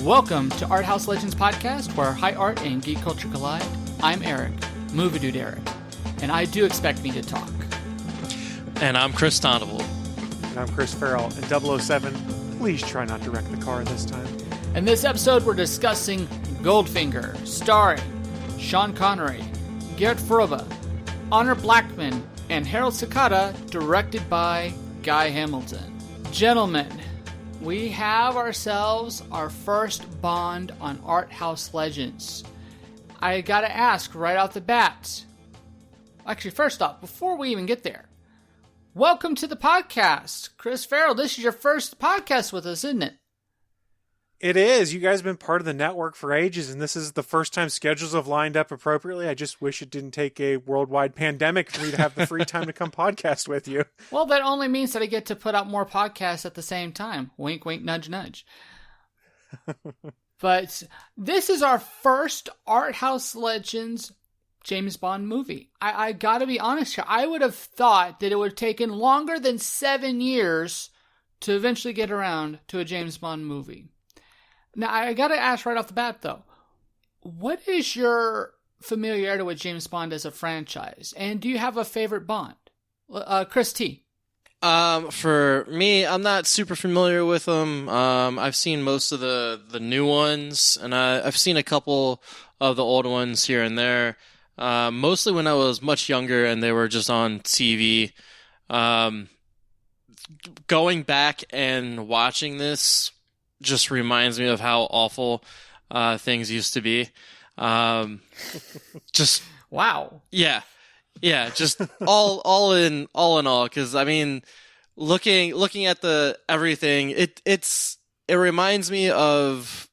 Welcome to Art House Legends Podcast, where high art and geek culture collide. I'm Eric, MovieDude Eric, and I do expect me to talk. And I'm Chris Tondevold. And I'm Chris Farrell. And 007, please try not to wreck the car this time. In this episode, we're discussing Goldfinger, starring Sean Connery, Garrett Froba, Honor Blackman, and Harold Sakata, directed by Guy Hamilton. Gentlemen, we have ourselves our first Bond on Art House Legends. I gotta ask right off the bat. Actually, first off, before we even get there, welcome to the podcast. Chris Farrell, this is your first podcast with us, isn't it? It is. You guys have been part of the network for ages, and this is the first time schedules have lined up appropriately. I just wish it didn't take a worldwide pandemic for me to have the free time to come podcast with you. Well, that only means that I get to put out more podcasts at the same time. Wink, wink, nudge, nudge. But this is our first Art House Legends James Bond movie. I gotta be honest here. I would have thought that it would have taken longer than 7 years to eventually get around to a James Bond movie. Now, I gotta ask right off the bat, though, what is your familiarity with James Bond as a franchise? And do you have a favorite Bond? Chris T. For me, I'm not super familiar with them. I've seen most of the new ones, and I've seen a couple of the old ones here and there. Mostly when I was much younger and they were just on TV. Going back and watching this just reminds me of how awful things used to be. Just wow. Yeah, just all in all. Because I mean, looking at the everything, it reminds me of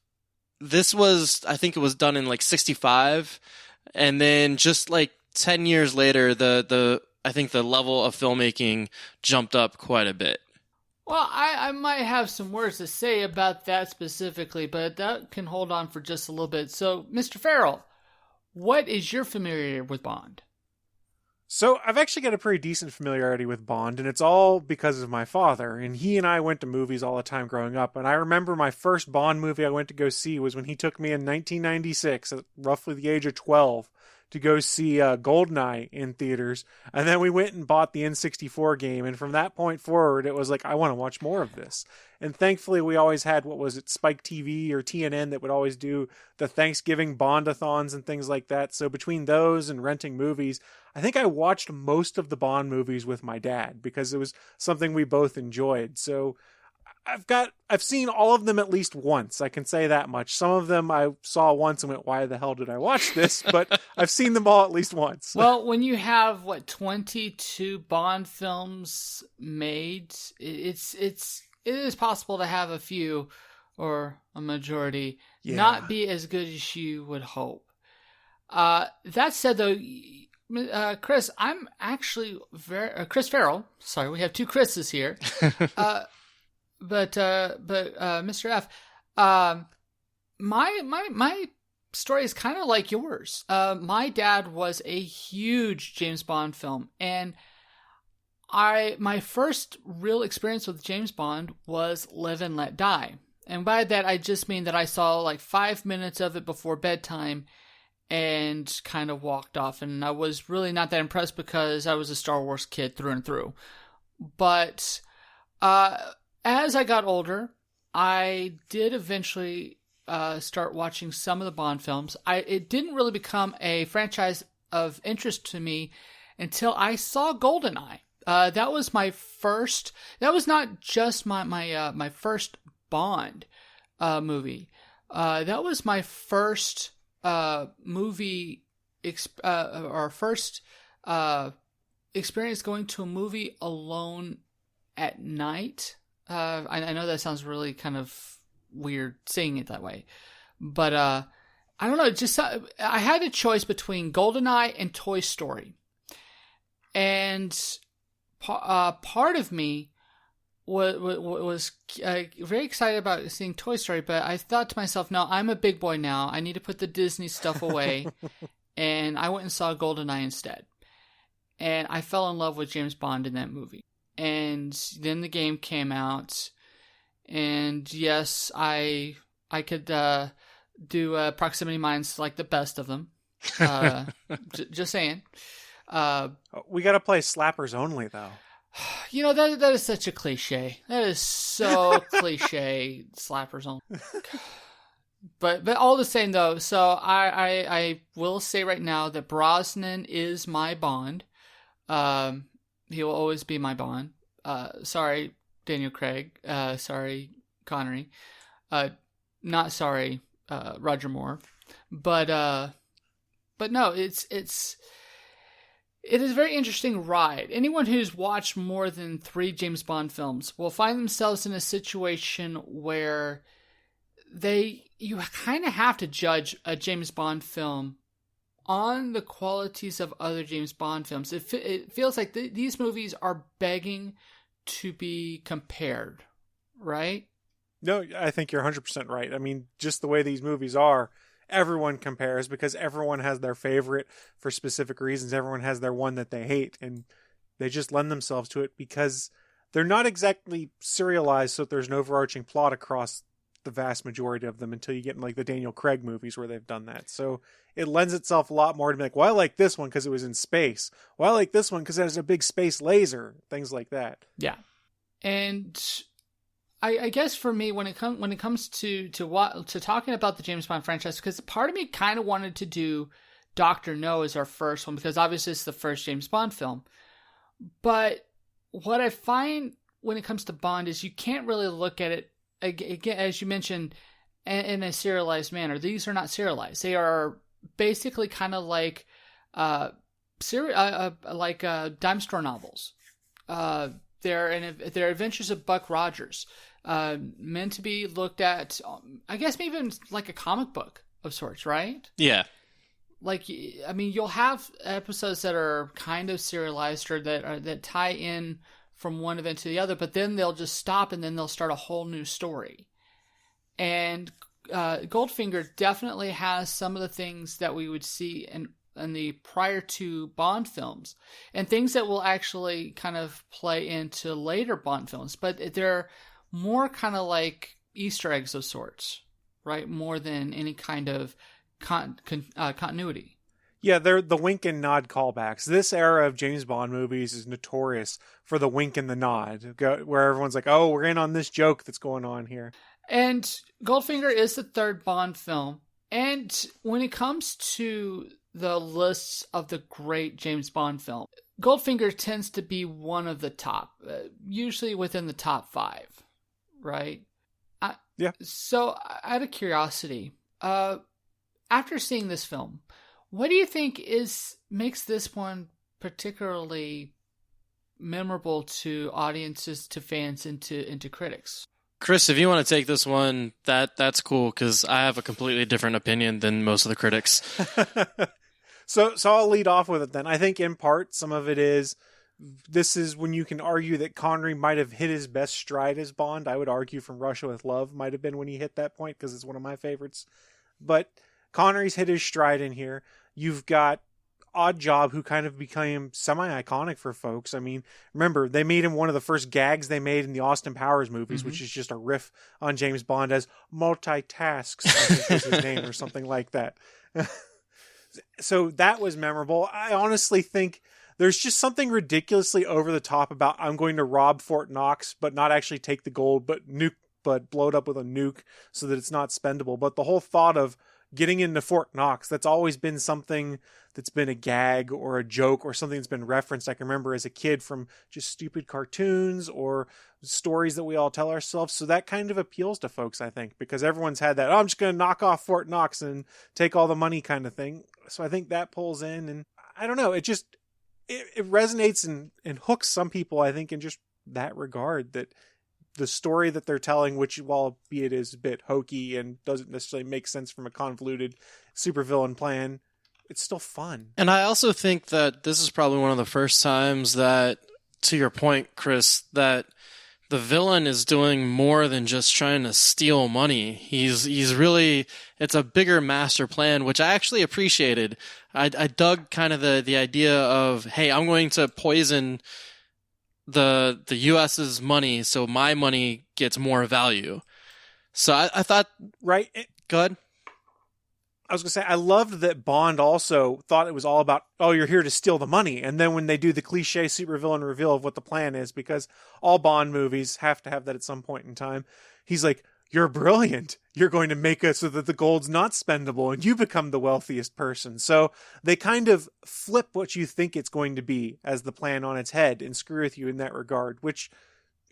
this was, I think it was done in like '65, and then just like 10 years later, I think the level of filmmaking jumped up quite a bit. Well, I might have some words to say about that specifically, but that can hold on for just a little bit. So, Mr. Farrell, what is your familiarity with Bond? So I've actually got a pretty decent familiarity with Bond, and it's all because of my father. And he and I went to movies all the time growing up. And I remember my first Bond movie I went to go see was when he took me in 1996, at roughly the age of 12, to go see GoldenEye in theaters. And then we went and bought the N64 game. And from that point forward, it was like, I want to watch more of this. And thankfully, we always had, what was it, Spike TV or TNN that would always do the Thanksgiving Bondathons and things like that. So between those and renting movies, I think I watched most of the Bond movies with my dad because it was something we both enjoyed. So I've seen all of them at least once. I can say that much. Some of them I saw once and went, why the hell did I watch this? But I've seen them all at least once. Well, when you have 22 Bond films made, it is possible to have a few or a majority not be as good as you would hope. That said, though, Chris, I'm actually Chris Farrell. Sorry, we have two Chris's here. But Mr. F, my story is kind of like yours. My dad was a huge James Bond film, and my first real experience with James Bond was Live and Let Die. And by that, I just mean that I saw like 5 minutes of it before bedtime and kind of walked off. And I was really not that impressed because I was a Star Wars kid through and through. But as I got older, I did eventually start watching some of the Bond films. It didn't really become a franchise of interest to me until I saw GoldenEye. That was my first. That was not just my first Bond movie. That was my first movie or first experience going to a movie alone at night. I know that sounds really kind of weird saying it that way, but I don't know. Just I had a choice between GoldenEye and Toy Story, and part of me was very excited about seeing Toy Story, but I thought to myself, no, I'm a big boy now. I need to put the Disney stuff away, and I went and saw GoldenEye instead, and I fell in love with James Bond in that movie. And then the game came out, and yes, I I could do Proximity Mines like the best of them. Just saying. We got to play slappers only, though. You know, that is such a cliche. That is so cliche, slappers only. But all the same, though, so I will say right now that Brosnan is my Bond. He will always be my Bond. Sorry, Daniel Craig. Sorry, Connery. Not sorry, Roger Moore. But no, it is a very interesting ride. Anyone who's watched more than 3 James Bond films will find themselves in a situation where you kind of have to judge a James Bond film on the qualities of other James Bond films. It feels like these movies are begging to be compared, right? No, I think you're 100% right. I mean, just the way these movies are, everyone compares because everyone has their favorite for specific reasons. Everyone has their one that they hate, and they just lend themselves to it because they're not exactly serialized, so there's an overarching plot across the vast majority of them until you get in like the Daniel Craig movies where they've done that. So it lends itself a lot more to be like, well, I like this one because it was in space. Well, I like this one because it has a big space laser. Things like that. Yeah. And I guess for me, when it comes to talking about the James Bond franchise, because part of me kind of wanted to do Dr. No as our first one, because obviously it's the first James Bond film. But what I find when it comes to Bond is you can't really look at it, again, as you mentioned, in a serialized manner. These are not serialized. They are basically kind of like dime store novels. They're adventures of Buck Rogers, meant to be looked at, I guess maybe even like a comic book of sorts, right? Yeah. Like, I mean, you'll have episodes that are kind of serialized or that tie in from one event to the other, but then they'll just stop and then they'll start a whole new story. And Goldfinger definitely has some of the things that we would see in the prior to Bond films, and things that will actually kind of play into later Bond films, but they're more kind of like Easter eggs of sorts, right? More than any kind of continuity. Yeah, they're the wink and nod callbacks. This era of James Bond movies is notorious for the wink and the nod, where everyone's like, oh, we're in on this joke that's going on here. And Goldfinger is the 3rd Bond film. And when it comes to the lists of the great James Bond film, Goldfinger tends to be one of the top, usually within the top 5, right? Yeah. So, out of curiosity, after seeing this film, what do you think makes this one particularly memorable to audiences, to fans, and to critics? Chris, if you want to take this one, that's cool, because I have a completely different opinion than most of the critics. So I'll lead off with it then. I think in part, some of it is, this is when you can argue that Connery might have hit his best stride as Bond. I would argue From Russia with Love might have been when he hit that point, because it's one of my favorites. But Connery's hit his stride in here. You've got Odd Job, who kind of became semi-iconic for folks. I mean, remember, they made him one of the first gags they made in the Austin Powers movies, which is just a riff on James Bond as multitasks, I think was his name, or something like that. So that was memorable. I honestly think there's just something ridiculously over the top about, I'm going to rob Fort Knox, but not actually take the gold, but blow it up with a nuke so that it's not spendable. But the whole thought of getting into Fort Knox, that's always been something that's been a gag or a joke or something that's been referenced. I can remember as a kid from just stupid cartoons or stories that we all tell ourselves. So that kind of appeals to folks, I think, because everyone's had that, oh, I'm just going to knock off Fort Knox and take all the money kind of thing. So I think that pulls in, and I don't know, it resonates and hooks some people, I think, in just that regard, that the story that they're telling, which, while albeit is a bit hokey and doesn't necessarily make sense from a convoluted supervillain plan, it's still fun. And I also think that this is probably one of the first times that, to your point, Chris, that the villain is doing more than just trying to steal money. He's really, it's a bigger master plan, which I actually appreciated. I dug kind of the idea of, hey, I'm going to poison the US's money so my money gets more value. So I thought, Right. good. I was going to say, I loved that Bond also thought it was all about, oh, you're here to steal the money. And then when they do the cliche supervillain reveal of what the plan is, because all Bond movies have to have that at some point in time, he's like, you're brilliant. You're going to make it so that the gold's not spendable and you become the wealthiest person. So they kind of flip what you think it's going to be as the plan on its head and screw with you in that regard, which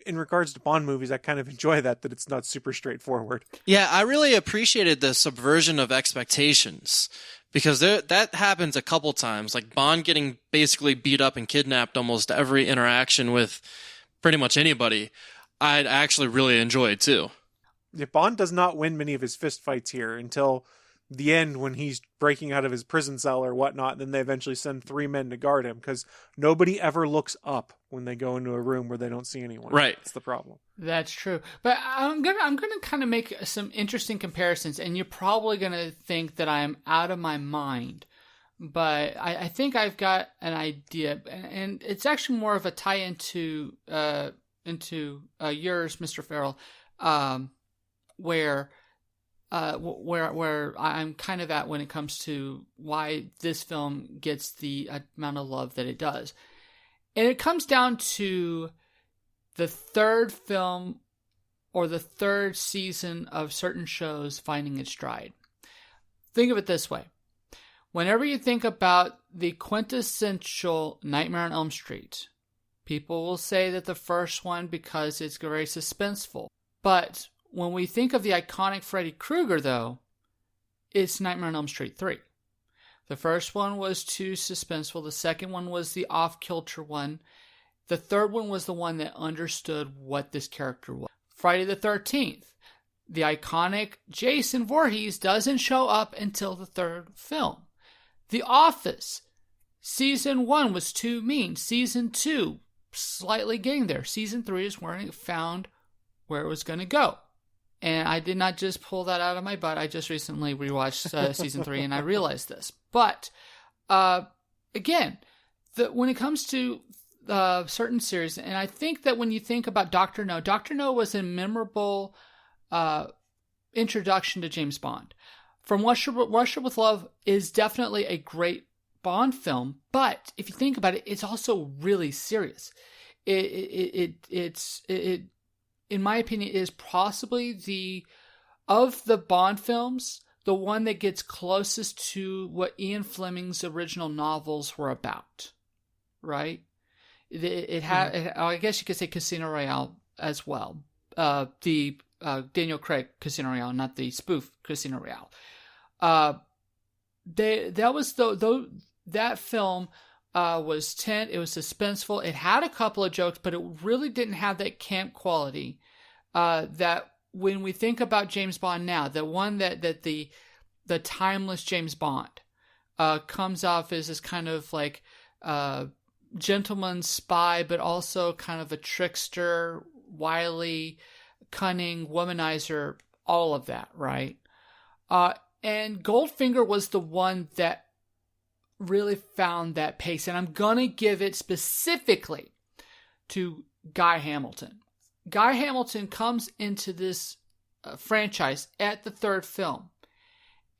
in regards to Bond movies, I kind of enjoy that it's not super straightforward. Yeah, I really appreciated the subversion of expectations because that happens a couple times. Like Bond getting basically beat up and kidnapped almost every interaction with pretty much anybody, I'd actually really enjoyed too. Yeah, Bond does not win many of his fist fights here until the end when he's breaking out of his prison cell or whatnot. Then they eventually send 3 men to guard him because nobody ever looks up when they go into a room where they don't see anyone. Right. That's the problem. That's true. But I'm gonna kind of make some interesting comparisons, and you're probably gonna think that I am out of my mind. But I think I've got an idea, and it's actually more of a tie into yours, Mr. Farrell, where I'm kind of at when it comes to why this film gets the amount of love that it does. And it comes down to the third film or the third season of certain shows finding its stride. Think of it this way. Whenever you think about the quintessential Nightmare on Elm Street, people will say that the first one because it's very suspenseful. But when we think of the iconic Freddy Krueger, though, it's Nightmare on Elm Street 3. The first one was too suspenseful. The second one was the off-kilter one. The third one was the one that understood what this character was. Friday the 13th. The iconic Jason Voorhees doesn't show up until the third film. The Office. Season 1 was too mean. Season 2, slightly getting there. Season 3 is where it found where it was going to go. And I did not just pull that out of my butt. I just recently rewatched season 3 and I realized this. But, again, when it comes to certain series, and I think that when you think about Dr. No was a memorable introduction to James Bond. From Russia with Love is definitely a great Bond film, but if you think about it, it's also really serious. It's in my opinion, is possibly of the Bond films, the one that gets closest to what Ian Fleming's original novels were about, right? I guess you could say Casino Royale as well. The Daniel Craig Casino Royale, not the spoof Casino Royale. That film was tense. It was suspenseful. It had a couple of jokes, but it really didn't have that camp quality. That when we think about James Bond now, the one that the timeless James Bond comes off as this kind of like gentleman spy, but also kind of a trickster, wily, cunning womanizer, all of that, right? And Goldfinger was the one that really found that pace, and I'm gonna give it specifically to Guy Hamilton. Guy Hamilton comes into this franchise at the third film,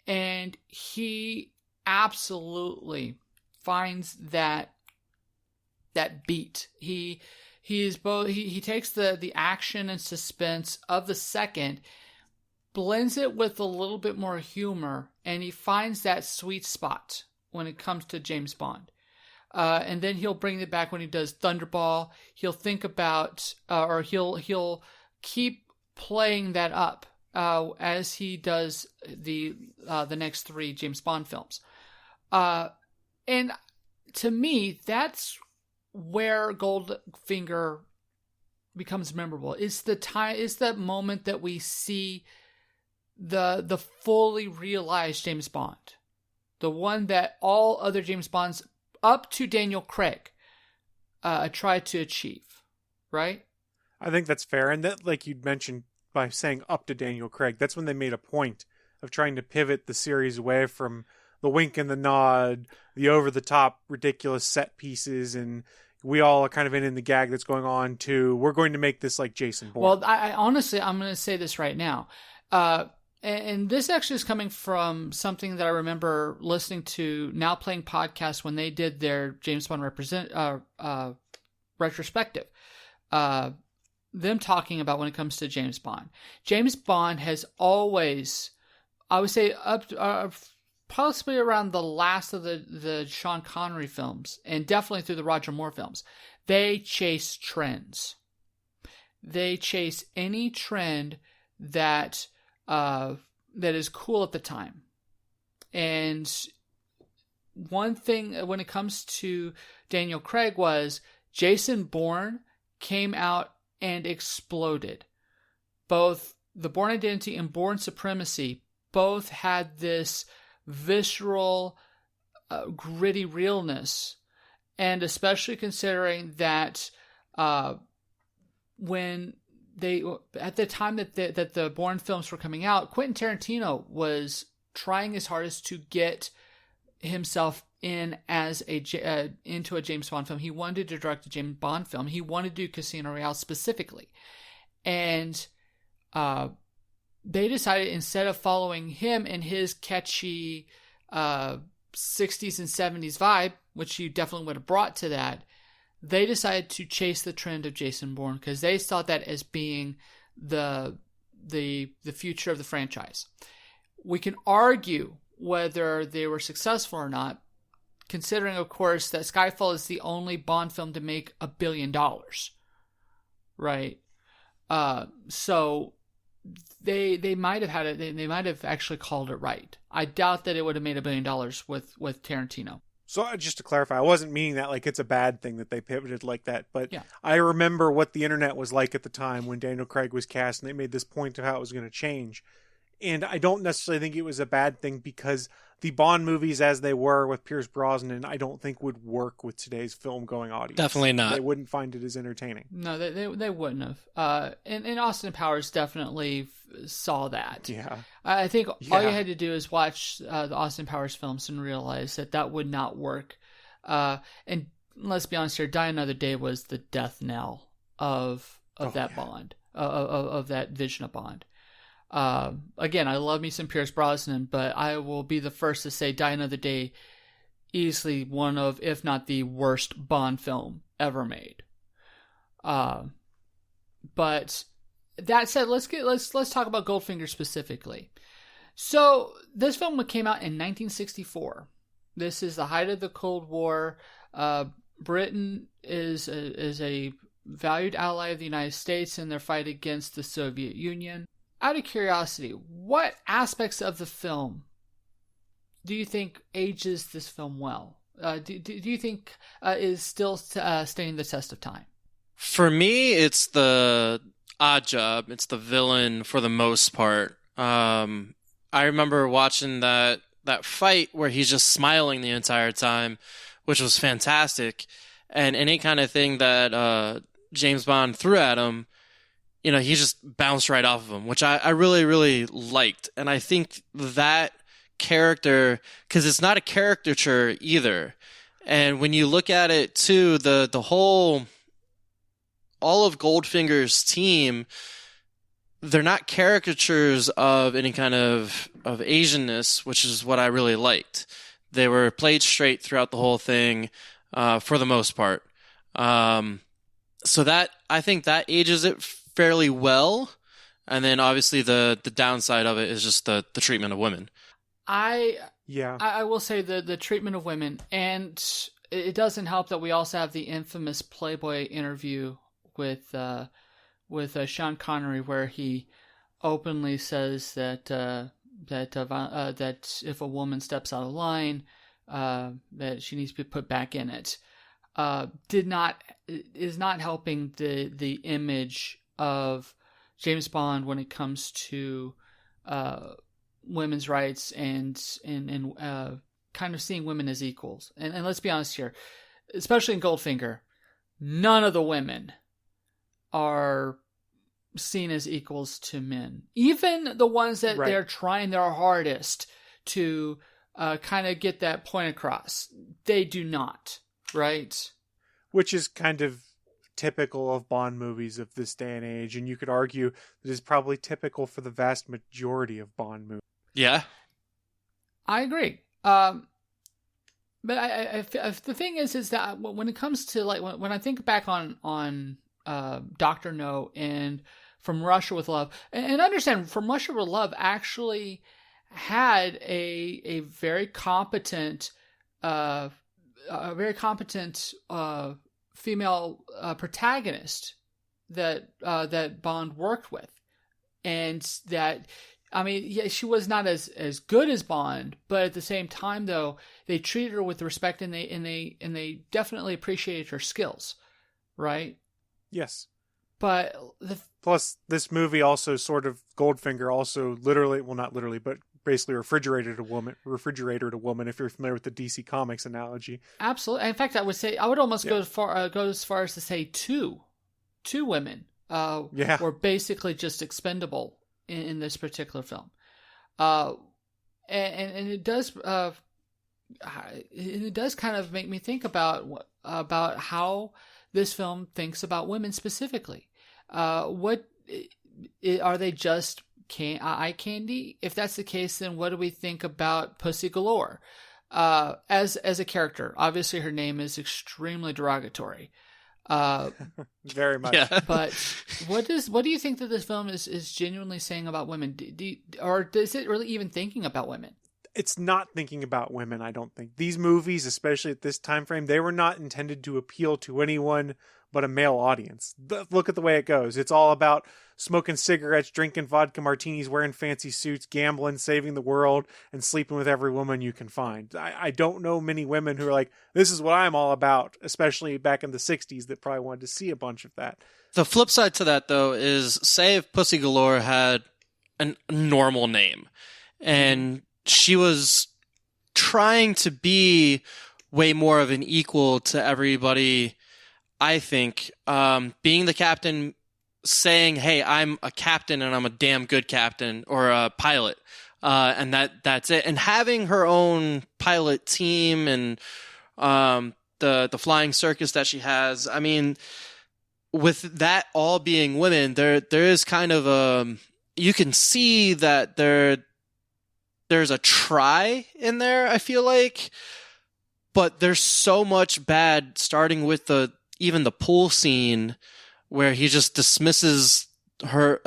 and he absolutely finds that beat. He takes the action and suspense of the second, blends it with a little bit more humor, and he finds that sweet spot when it comes to James Bond. And then he'll bring it back when he does Thunderball. He'll think about, or he'll keep playing that up as he does the next 3 James Bond films. And to me, that's where Goldfinger becomes memorable. It's that moment that we see the fully realized James Bond. The one that all other James Bonds up to Daniel Craig tried to achieve, right? I think that's fair. And that, like you'd mentioned, by saying up to Daniel Craig, that's when they made a point of trying to pivot the series away from the wink and the nod, the over-the-top ridiculous set pieces, and we all are kind of in the gag that's going on to we're going to make this like Jason Bourne. Well, I honestly, I'm going to say this right now. And this actually is coming from something that I remember listening to Now Playing Podcast when they did their James Bond retrospective. Them talking about when it comes to James Bond. James Bond has always, I would say, possibly around the last of the Sean Connery films, and definitely through the Roger Moore films, they chase trends. They chase any trend that is cool at the time. And one thing when it comes to Daniel Craig was Jason Bourne came out and exploded. Both the Bourne Identity and Bourne Supremacy both had this visceral, gritty realness. And especially considering that when at the time that the Bourne films were coming out, Quentin Tarantino was trying his hardest to get himself in as into a James Bond film. He wanted to direct a James Bond film. He wanted to do Casino Royale specifically. And they decided, instead of following him and his catchy 60s and 70s vibe, which he definitely would have brought to that, they decided to chase the trend of Jason Bourne because they saw that as being the future of the franchise. We can argue whether they were successful or not, considering, of course, that Skyfall is the only Bond film to make $1 billion, right? So they might have had it. They might have actually called it right. I doubt that it would have made $1 billion with Tarantino. So just to clarify, I wasn't meaning that like it's a bad thing that they pivoted like that, but yeah. I remember what the internet was like at the time when Daniel Craig was cast, and they made this point of how it was going to change. And I don't necessarily think it was a bad thing because the Bond movies as they were with Pierce Brosnan, I don't think would work with today's film-going audience. Definitely not. They wouldn't find it as entertaining. No, they wouldn't have. And Austin Powers definitely saw that. Yeah. I think all you had to do is watch the Austin Powers films and realize that would not work. And let's be honest here, Die Another Day was the death knell of that Bond, of that vision of Bond. Again, I love me some Pierce Brosnan, but I will be the first to say Die Another Day, easily one of, if not the worst Bond film ever made. But that said, let's talk about Goldfinger specifically. So this film came out in 1964. This is the height of the Cold War. Britain is a valued ally of the United States in their fight against the Soviet Union. Out of curiosity, what aspects of the film do you think ages this film well? Do you think is still standing the test of time? For me, it's the odd job. It's the villain for the most part. I remember watching that fight where he's just smiling the entire time, which was fantastic. And any kind of thing that James Bond threw at him, he just bounced right off of him, which I really, really liked. And I think that character, because it's not a caricature either. And when you look at it too, all of Goldfinger's team, they're not caricatures of any kind of Asianness, which is what I really liked. They were played straight throughout the whole thing, for the most part. So that, I think that ages it fairly well. And then obviously the downside of it is just the treatment of women. I will say the treatment of women, and it doesn't help that we also have the infamous Playboy interview with Sean Connery, where he openly says that if a woman steps out of line, that she needs to be put back in it. Is not helping the image of James Bond when it comes to women's rights and kind of seeing women as equals. And let's be honest here, especially in Goldfinger, none of the women are seen as equals to men. Even the ones that they're trying their hardest to kind of get that point across, they do not, right? which is kind of typical of Bond movies of this day and age, and you could argue that is probably typical for the vast majority of Bond movies. Yeah, I agree. But I the thing is that when it comes to like when I think back on Dr. No and From Russia with Love, and understand From Russia with Love actually had a very competent female protagonist that Bond worked with, and that. I mean, yeah, she was not as good as Bond, but at the same time, though, they treated her with respect, and they definitely appreciated her skills, right? Yes. But plus, this movie also sort of Goldfinger also literally, well, not literally, but basically refrigerated a woman. If you're familiar with the DC Comics analogy. Absolutely. In fact, I would almost go as far as to say two women were basically just expendable in this particular film, and it does kind of make me think about how this film thinks about women specifically. What are they, just eye candy? If that's the case, then what do we think about Pussy Galore as a character? Obviously, her name is extremely derogatory. Very much. Yeah. But what do you think that this film is genuinely saying about women? Or is it really even thinking about women? It's not thinking about women, I don't think. These movies, especially at this time frame, they were not intended to appeal to anyone but a male audience. Look at the way it goes. It's all about smoking cigarettes, drinking vodka martinis, wearing fancy suits, gambling, saving the world, and sleeping with every woman you can find. I don't know many women who are like, this is what I'm all about, especially back in the 60s, that probably wanted to see a bunch of that. The flip side to that, though, is say if Pussy Galore had a normal name and she was trying to be way more of an equal to everybody. I think being the captain, saying, hey, I'm a captain and I'm a damn good captain, or a pilot, and that's it. And having her own pilot team and the flying circus that she has. I mean, with that all being women, there is kind of you can see that there's a try in there, I feel like. But there's so much bad, starting with even the pool scene where he just dismisses her,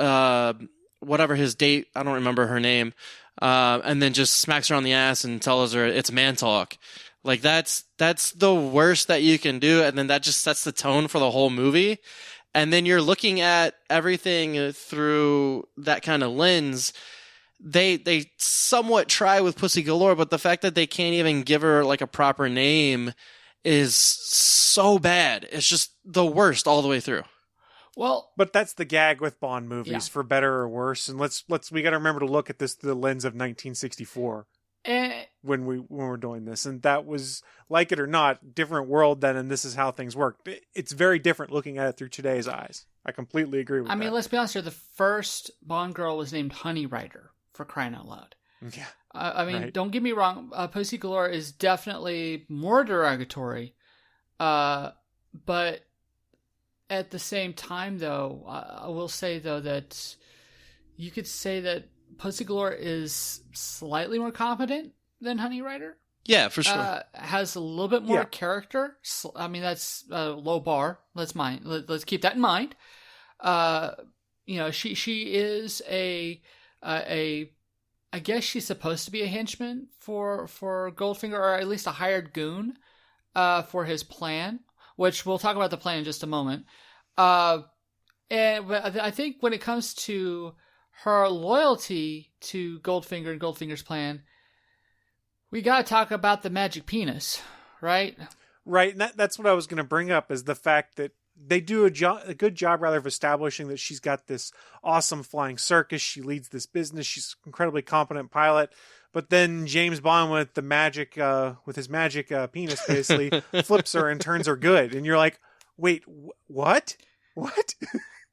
whatever his date, I don't remember her name, and then just smacks her on the ass and tells her it's man talk. Like that's the worst that you can do, and then that just sets the tone for the whole movie. And then you're looking at everything through that kind of lens. They somewhat try with Pussy Galore, but the fact that they can't even give her like a proper name is so bad. It's just the worst all the way through. Well, but that's the gag with Bond movies, for better or worse. And we got to remember to look at this through the lens of 1964 when we're doing this. And that was, like it or not, different world then, and this is how things work. It's very different looking at it through today's eyes. I completely agree with that. I mean, let's be honest here. The first Bond girl was named Honey Rider, for crying out loud. Yeah. I mean, right. Don't get me wrong. Pussy Galore is definitely more derogatory. But at the same time, though, I will say, though, that you could say that Pussy Galore is slightly more competent than Honey Rider. Yeah, for sure. Has a little bit more character. I mean, that's a low bar. Let's keep that in mind. She is I guess she's supposed to be a henchman for Goldfinger, or at least a hired goon for his plan, which we'll talk about the plan in just a moment. But I think when it comes to her loyalty to Goldfinger and Goldfinger's plan, we got to talk about the magic penis, right? Right, and that's what I was going to bring up, is the fact that they do a good job, rather, of establishing that she's got this awesome flying circus. She leads this business. She's an incredibly competent pilot. But then James Bond, with his magic penis, basically flips her and turns her good. And you're like, wait, what? What?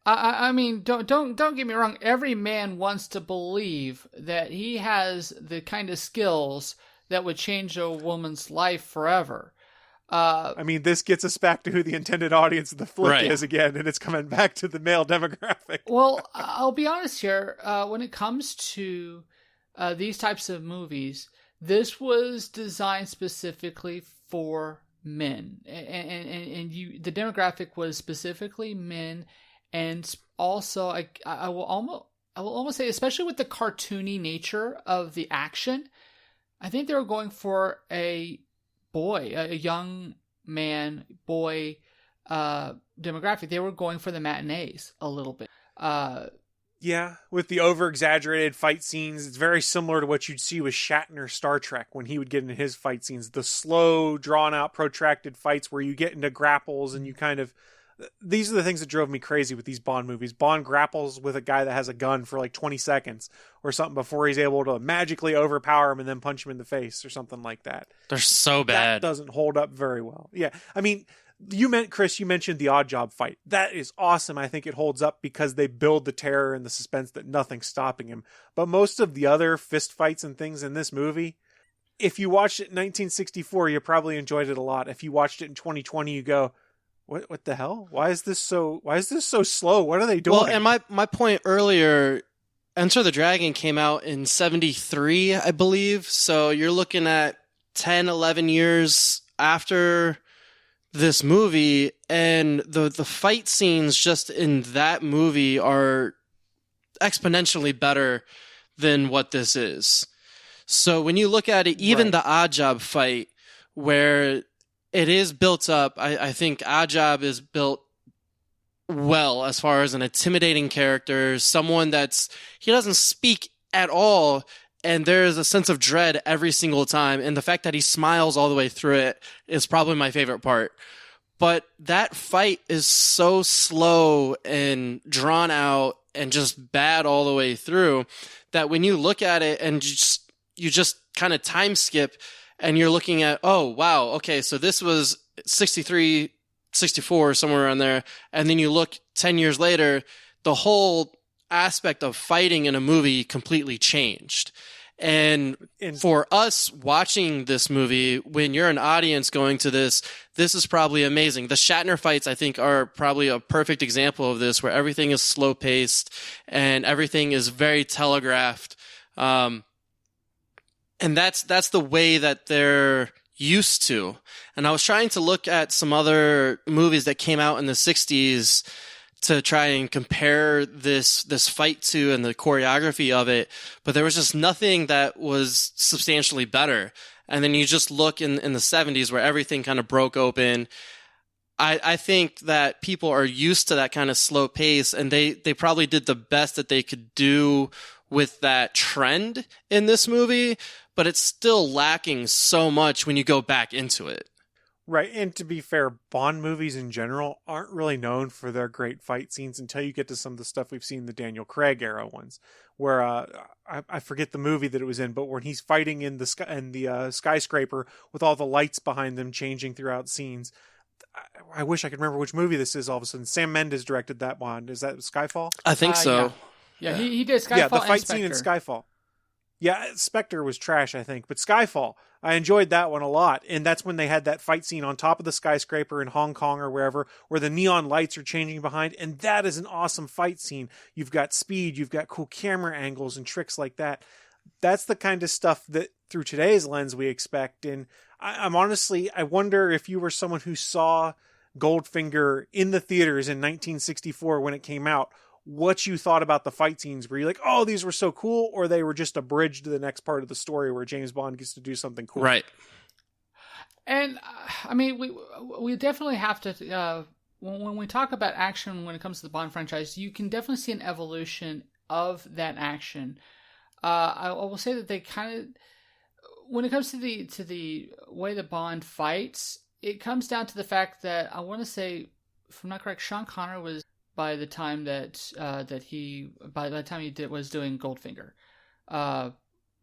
I mean, don't get me wrong. Every man wants to believe that he has the kind of skills that would change a woman's life forever. I mean, this gets us back to who the intended audience of the flick Right. is again, and it's coming back to the male demographic. Well, I'll be honest here. When it comes to these types of movies, this was designed specifically for men, and the demographic was specifically men, and also I will almost say, especially with the cartoony nature of the action, I think they were going for a young man, boy demographic. They were going for the matinees a little bit. Yeah, with the over-exaggerated fight scenes, it's very similar to what you'd see with Shatner Star Trek when he would get into his fight scenes. The slow, drawn-out, protracted fights where you get into grapples and you kind of... These are the things that drove me crazy with these Bond movies. Bond grapples with a guy that has a gun for like 20 seconds or something before he's able to magically overpower him and then punch him in the face or something like that. They're so bad. That doesn't hold up very well. Yeah, I mean... Chris, you mentioned the Odd Job fight. That is awesome. I think it holds up because they build the terror and the suspense that nothing's stopping him. But most of the other fist fights and things in this movie, if you watched it in 1964, you probably enjoyed it a lot. If you watched it in 2020, you go, what the hell? Why is this so slow? What are they doing? Well, and my point earlier, Enter the Dragon came out in 73, I believe. So you're looking at 10, 11 years after this movie, and the fight scenes just in that movie are exponentially better than what this is. So when you look at it, even the Odd Job fight, where it is built up, I think Oddjob is built well as far as an intimidating character, someone he doesn't speak at all, and there's a sense of dread every single time, and the fact that he smiles all the way through it is probably my favorite part. But that fight is so slow and drawn out and just bad all the way through that when you look at it and you just kind of time skip and you're looking at, oh, wow, okay, so this was 63, 64, somewhere around there. And then you look 10 years later, the whole aspect of fighting in a movie completely changed. And for us watching this movie, when you're an audience going to this is probably amazing. The Shatner fights, I think, are probably a perfect example of this, where everything is slow paced and everything is very telegraphed. And that's the way that they're used to. And I was trying to look at some other movies that came out in the 60s to try and compare this fight to and the choreography of it, but there was just nothing that was substantially better. And then you just look in the 70s where everything kind of broke open. I think that people are used to that kind of slow pace, and they probably did the best that they could do with that trend in this movie, but it's still lacking so much when you go back into it. Right, and to be fair, Bond movies in general aren't really known for their great fight scenes until you get to some of the stuff we've seen in the Daniel Craig era ones, where I forget the movie that it was in, but when he's fighting in the skyscraper with all the lights behind them changing throughout scenes. I wish I could remember which movie this is all of a sudden. Sam Mendes directed that Bond. Is that Skyfall? I think so. Yeah, he did Skyfall. Yeah, the fight and scene in Spectre. Skyfall. Yeah, Spectre was trash, I think. But Skyfall, I enjoyed that one a lot. And that's when they had that fight scene on top of the skyscraper in Hong Kong or wherever, where the neon lights are changing behind. And that is an awesome fight scene. You've got speed, you've got cool camera angles and tricks like that. That's the kind of stuff that, through today's lens, we expect. And I'm honestly, I wonder if you were someone who saw Goldfinger in the theaters in 1964 when it came out, what you thought about the fight scenes. Were you like, oh, these were so cool, or they were just a bridge to the next part of the story where James Bond gets to do something cool? Right. And I mean, we definitely have to when we talk about action when it comes to the Bond franchise, you can definitely see an evolution of that action. I will say that they kind of, when it comes to the way that Bond fights, it comes down to the fact that I want to say, if I'm not correct, Sean Connery was by the time he was doing Goldfinger,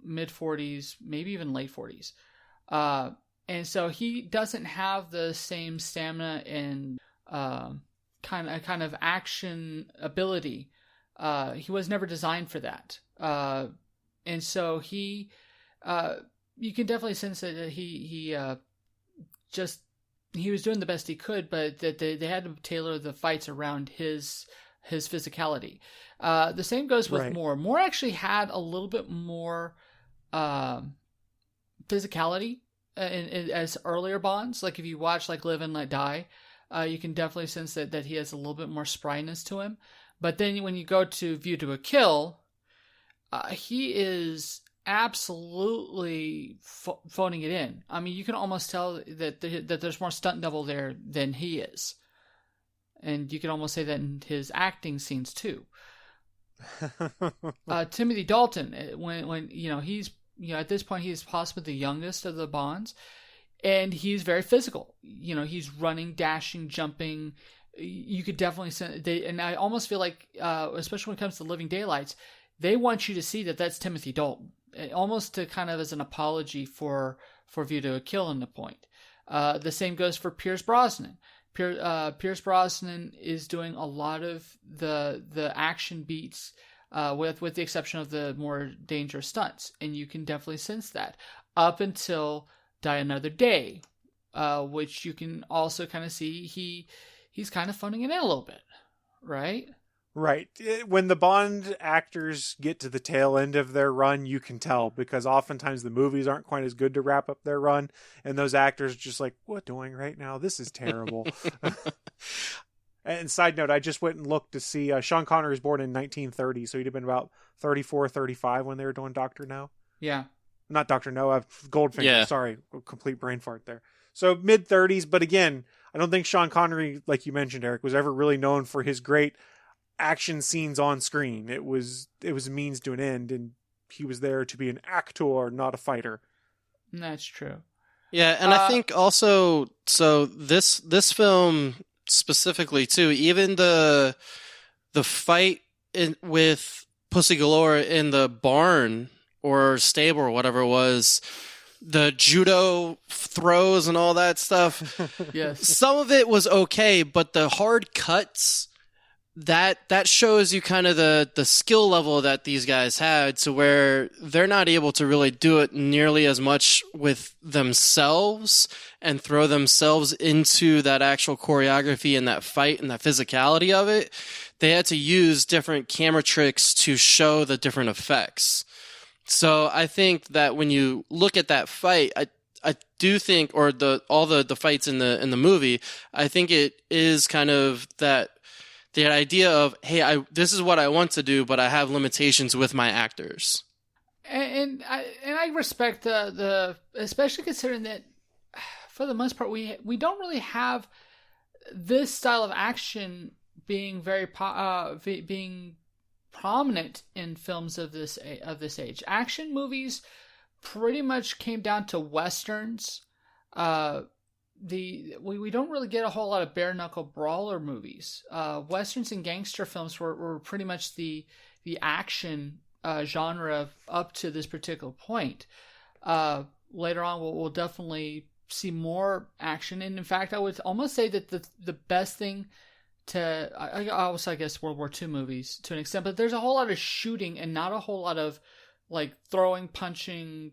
mid 40s, maybe even late 40s, and so he doesn't have the same stamina and kind of action ability. He was never designed for that, and so he, you can definitely sense that he just he was doing the best he could, but that they had to tailor the fights around his physicality. The same goes with Right. Moore. Moore actually had a little bit more physicality as earlier Bonds. Like if you watch like Live and Let Die, you can definitely sense that he has a little bit more spryness to him. But then when you go to View to a Kill, he is absolutely phoning it in. I mean, you can almost tell that there's more stunt double there than he is. And you can almost say that in his acting scenes too. Timothy Dalton, when he's at this point he's possibly the youngest of the Bonds, and he's very physical. He's running, dashing, jumping. You could definitely sense and I almost feel like, especially when it comes to Living Daylights, they want you to see that that's Timothy Dalton, almost to kind of as an apology for View to a Kill in the point. The same goes for Pierce Brosnan. Pierce Brosnan is doing a lot of the action beats, with the exception of the more dangerous stunts, and you can definitely sense that up until Die Another Day, which you can also kind of see he's kind of phoning it in a little bit, right? Right. When the Bond actors get to the tail end of their run, you can tell, because oftentimes the movies aren't quite as good to wrap up their run, and those actors are just like, what doing right now? This is terrible. And side note, I just went and looked to see Sean Connery was born in 1930, so he'd have been about 34, 35 when they were doing Dr. No. Yeah. Not Dr. No, Goldfinger. Yeah. Sorry, complete brain fart there. So mid-30s, but again, I don't think Sean Connery, like you mentioned, Eric, was ever really known for his great action scenes on screen. It was a means to an end, and he was there to be an actor, not a fighter. That's true. Yeah, and I think also, so this film specifically too, even the fight with Pussy Galore in the barn or stable or whatever it was, the judo throws and all that stuff. Yes. Some of it was okay, but the hard cuts, that shows you kind of the skill level that these guys had, to where they're not able to really do it nearly as much with themselves and throw themselves into that actual choreography and that fight and that physicality of it. They had to use different camera tricks to show the different effects. So I think that when you look at that fight, I do think, or all the fights in the movie, I think it is kind of that the idea of, hey, this is what I want to do, but I have limitations with my actors. And I respect the especially considering that for the most part we don't really have this style of action being very being prominent in films of this age. Action movies pretty much came down to westerns. We don't really get a whole lot of bare knuckle brawler movies. Westerns and gangster films were pretty much the action genre up to this particular point. Later on, we'll definitely see more action, and in fact, I would almost say that the best thing I also, I guess, World War II movies to an extent, but there's a whole lot of shooting and not a whole lot of like throwing, punching,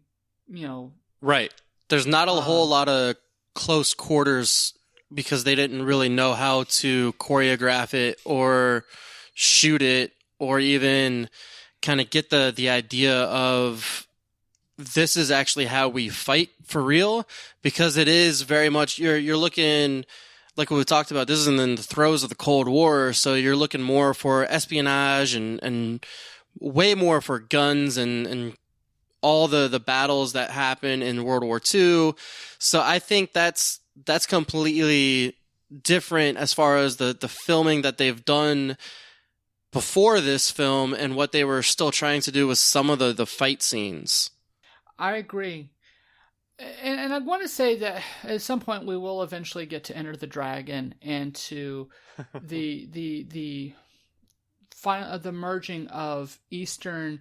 Right. There's not a whole lot of close quarters because they didn't really know how to choreograph it or shoot it, or even kind of get the idea of this is actually how we fight for real, because it is very much you're looking, like what we talked about, this is in the throes of the Cold War, so you're looking more for espionage and way more for guns and all the battles that happen in World War II. So I think that's completely different as far as the filming that they've done before this film and what they were still trying to do with some of the fight scenes. I agree. And I want to say that at some point we will eventually get to Enter the Dragon and to the final, the merging of Eastern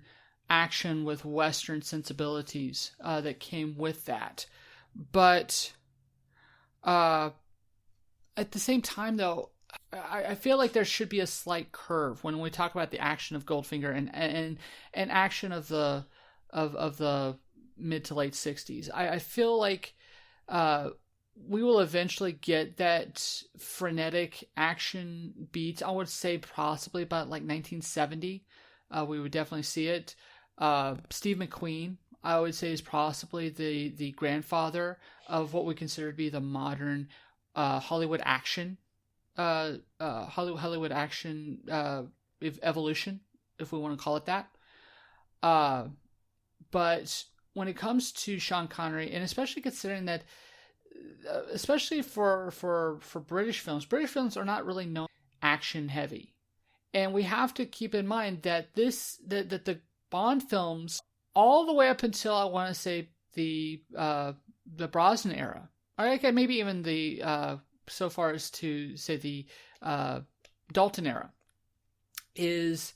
action with Western sensibilities that came with that. But at the same time, though, I feel like there should be a slight curve when we talk about the action of Goldfinger and action of the mid to late 60s. I feel like we will eventually get that frenetic action beat. I would say possibly about like 1970. We would definitely see it. Steve McQueen, I would say, is possibly the grandfather of what we consider to be the modern Hollywood action. Hollywood action evolution, if we want to call it that. But when it comes to Sean Connery, and especially considering that, especially for British films are not really known action heavy, and we have to keep in mind that that the Bond films, all the way up until I want to say the Brosnan era, or okay, maybe even the so far as to say the Dalton era, is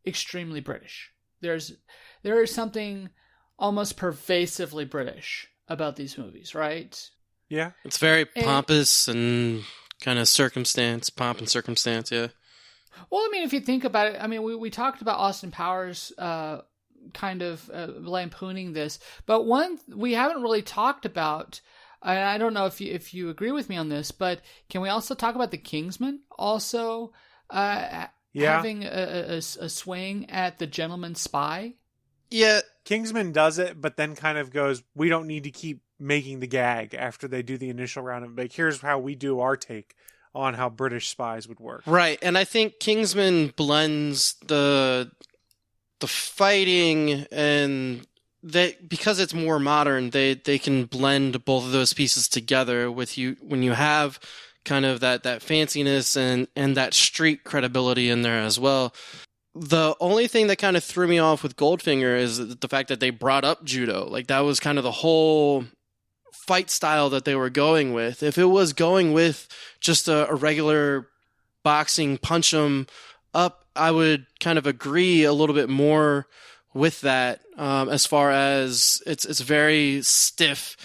extremely British. There is something almost pervasively British about these movies, right? Yeah. It's very pompous and kind of pomp and circumstance, yeah. Well, I mean, if you think about it, I mean, we talked about Austin Powers kind of lampooning this, but one we haven't really talked about, and I don't know if you agree with me on this, but can we also talk about The Kingsman also having a swing at the gentleman spy? Yeah. Kingsman does it, but then kind of goes, we don't need to keep making the gag after they do the initial round of like, here's how we do our take on how British spies would work. Right, and I think Kingsman blends the fighting and because it's more modern, they can blend both of those pieces together with you when you have kind of that fanciness and that street credibility in there as well. The only thing that kind of threw me off with Goldfinger is the fact that they brought up judo. Like, that was kind of the whole fight style that they were going with. If it was going with just a regular boxing, punch 'em up, I would kind of agree a little bit more with that. As far as it's very stiff.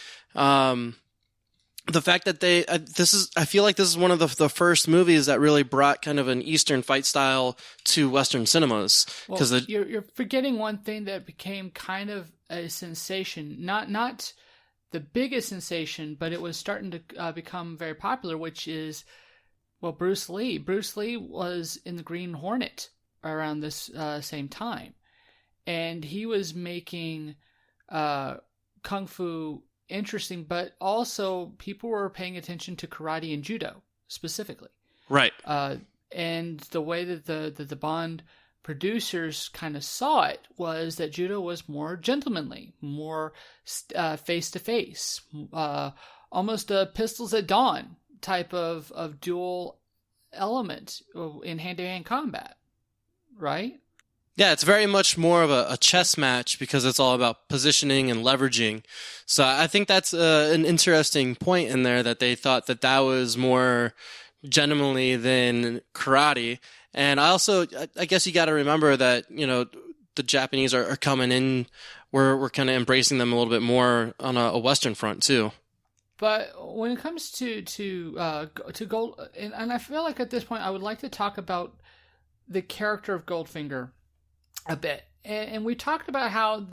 The fact that I feel like this is one of the first movies that really brought kind of an Eastern fight style to Western cinemas. Well, you're forgetting one thing that became kind of a sensation, not the biggest sensation, but it was starting to become very popular, which is, well, Bruce Lee. Bruce Lee was in the Green Hornet around this same time, and he was making kung fu interesting, but also people were paying attention to karate and judo specifically. Right. And the way that the Bond producers kind of saw it was that judo was more gentlemanly, more face to face, almost a pistols at dawn type of dual element in hand to hand combat. Right. Yeah, it's very much more of a chess match because it's all about positioning and leveraging. So I think that's an interesting point in there, that they thought that was more gentlemanly than karate. And I guess you got to remember that, the Japanese are coming in. We're kind of embracing them a little bit more on a Western front too. But when it comes to Gold, and I feel like at this point I would like to talk about the character of Goldfinger a bit, and we talked about how,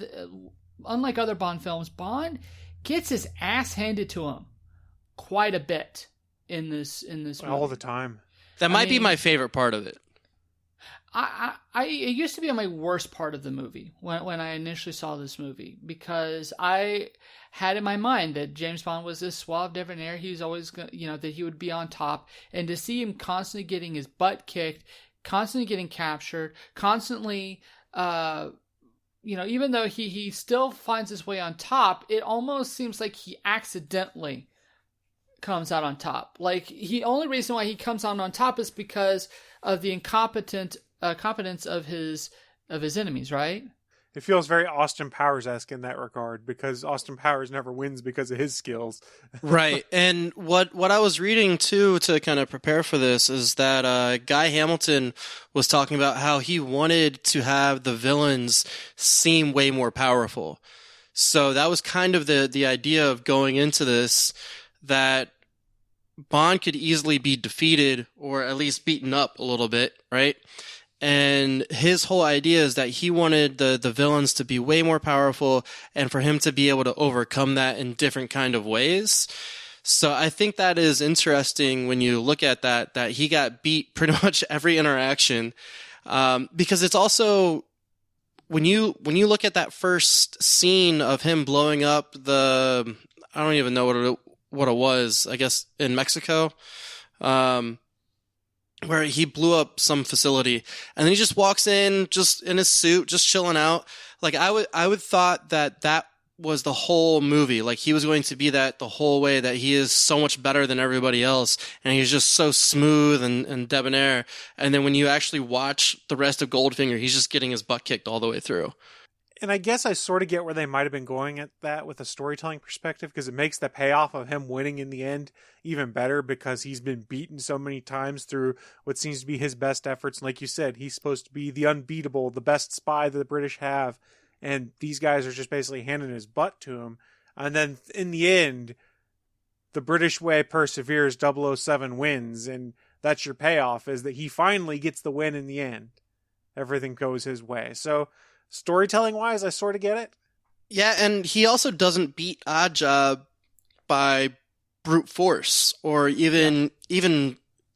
unlike other Bond films, Bond gets his ass handed to him quite a bit in this movie. All the time. That might be my favorite part of it. It used to be my worst part of the movie when I initially saw this movie, because I had in my mind that James Bond was this suave debonair. He was always that he would be on top, and to see him constantly getting his butt kicked, constantly getting captured, constantly, even though he still finds his way on top, it almost seems like he accidentally comes out on top. Like, only reason why he comes out on top is because of the competence of his enemies, right? It feels very Austin Powers-esque in that regard, because Austin Powers never wins because of his skills. Right. And what I was reading too to kind of prepare for this is that Guy Hamilton was talking about how he wanted to have the villains seem way more powerful. So that was kind of the idea of going into this, that Bond could easily be defeated or at least beaten up a little bit, right? And his whole idea is that he wanted the villains to be way more powerful and for him to be able to overcome that in different kind of ways. So I think that is interesting when you look at that he got beat pretty much every interaction. Because it's also, when you look at that first scene of him blowing up I don't even know what it was, I guess in Mexico, where he blew up some facility, and then he just walks in, just in his suit, just chilling out. Like I would thought that was the whole movie. Like he was going to be that the whole way, that he is so much better than everybody else, and he's just so smooth and debonair. And then when you actually watch the rest of Goldfinger, he's just getting his butt kicked all the way through. And I guess I sort of get where they might have been going at that with a storytelling perspective, because it makes the payoff of him winning in the end even better, because he's been beaten so many times through what seems to be his best efforts. And like you said, he's supposed to be the unbeatable, the best spy that the British have. And these guys are just basically handing his butt to him. And then in the end, the British way perseveres, 007 wins. And that's your payoff, is that he finally gets the win in the end. Everything goes his way. So storytelling wise, I sort of get it. Yeah, and he also doesn't beat Oddjob by brute force or even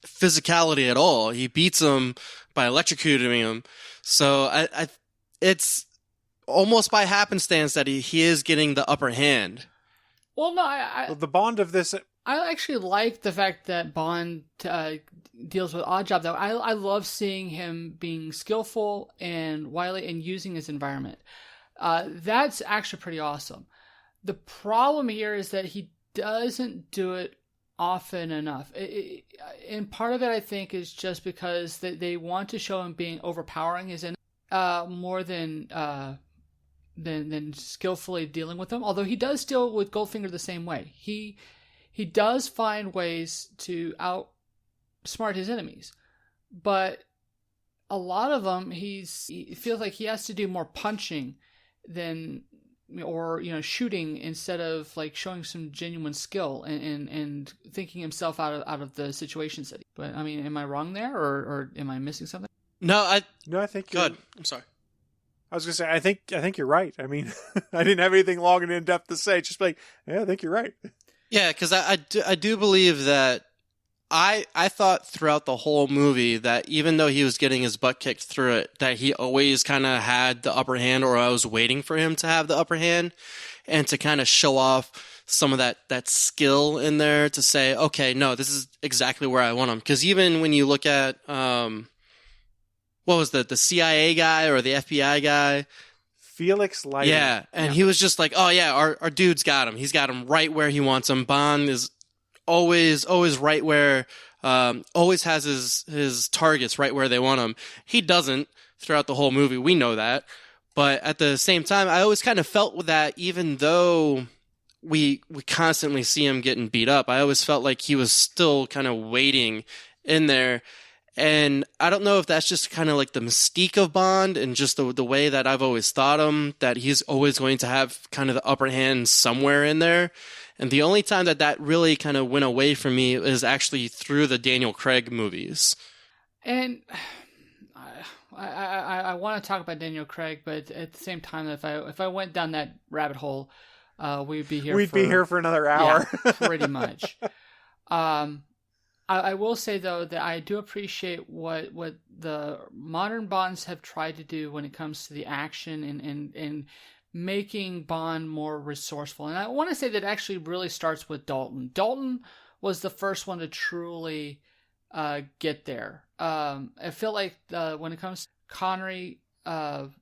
physicality at all. He beats him by electrocuting him. So it's almost by happenstance that he is getting the upper hand. Well, no, The Bond of this, I actually like the fact that Bond deals with Oddjob, though. I love seeing him being skillful and wily and using his environment. That's actually pretty awesome. The problem here is that he doesn't do it often enough. And part of it, I think, is just because they want to show him being overpowering his more than skillfully dealing with them. Although he does deal with Goldfinger the same way. He does find ways to outsmart his enemies, but a lot of them he feels like he has to do more punching or shooting, instead of like showing some genuine skill and thinking himself out of the situations that. But I mean, am I wrong there, or am I missing something? No, I think good. I'm sorry. I was gonna say, I think you're right. I mean, I didn't have anything long and in depth to say. Just like, yeah, I think you're right. Yeah, because I do believe that I thought throughout the whole movie that even though he was getting his butt kicked through it, that he always kind of had the upper hand, or I was waiting for him to have the upper hand and to kind of show off some of that skill in there to say, okay, no, this is exactly where I want him. Because even when you look at, what was the CIA guy or the FBI guy? Felix Leiter. Yeah, and he was just like, oh yeah, our dude's got him. He's got him right where he wants him. Bond is always right where, always has his targets right where they want him. He doesn't throughout the whole movie. We know that. But at the same time, I always kind of felt that even though we constantly see him getting beat up, I always felt like he was still kind of waiting in there. And I don't know if that's just kind of like the mystique of Bond and just the way that I've always thought him, that he's always going to have kind of the upper hand somewhere in there. And the only time that really kind of went away from me is actually through the Daniel Craig movies. And I want to talk about Daniel Craig, but at the same time, if I went down that rabbit hole, we'd be here for another hour. Yeah, pretty much. I will say, though, that I do appreciate what the modern Bonds have tried to do when it comes to the action and making Bond more resourceful. And I want to say that actually really starts with Dalton. Dalton was the first one to truly get there. I feel like when it comes to Connery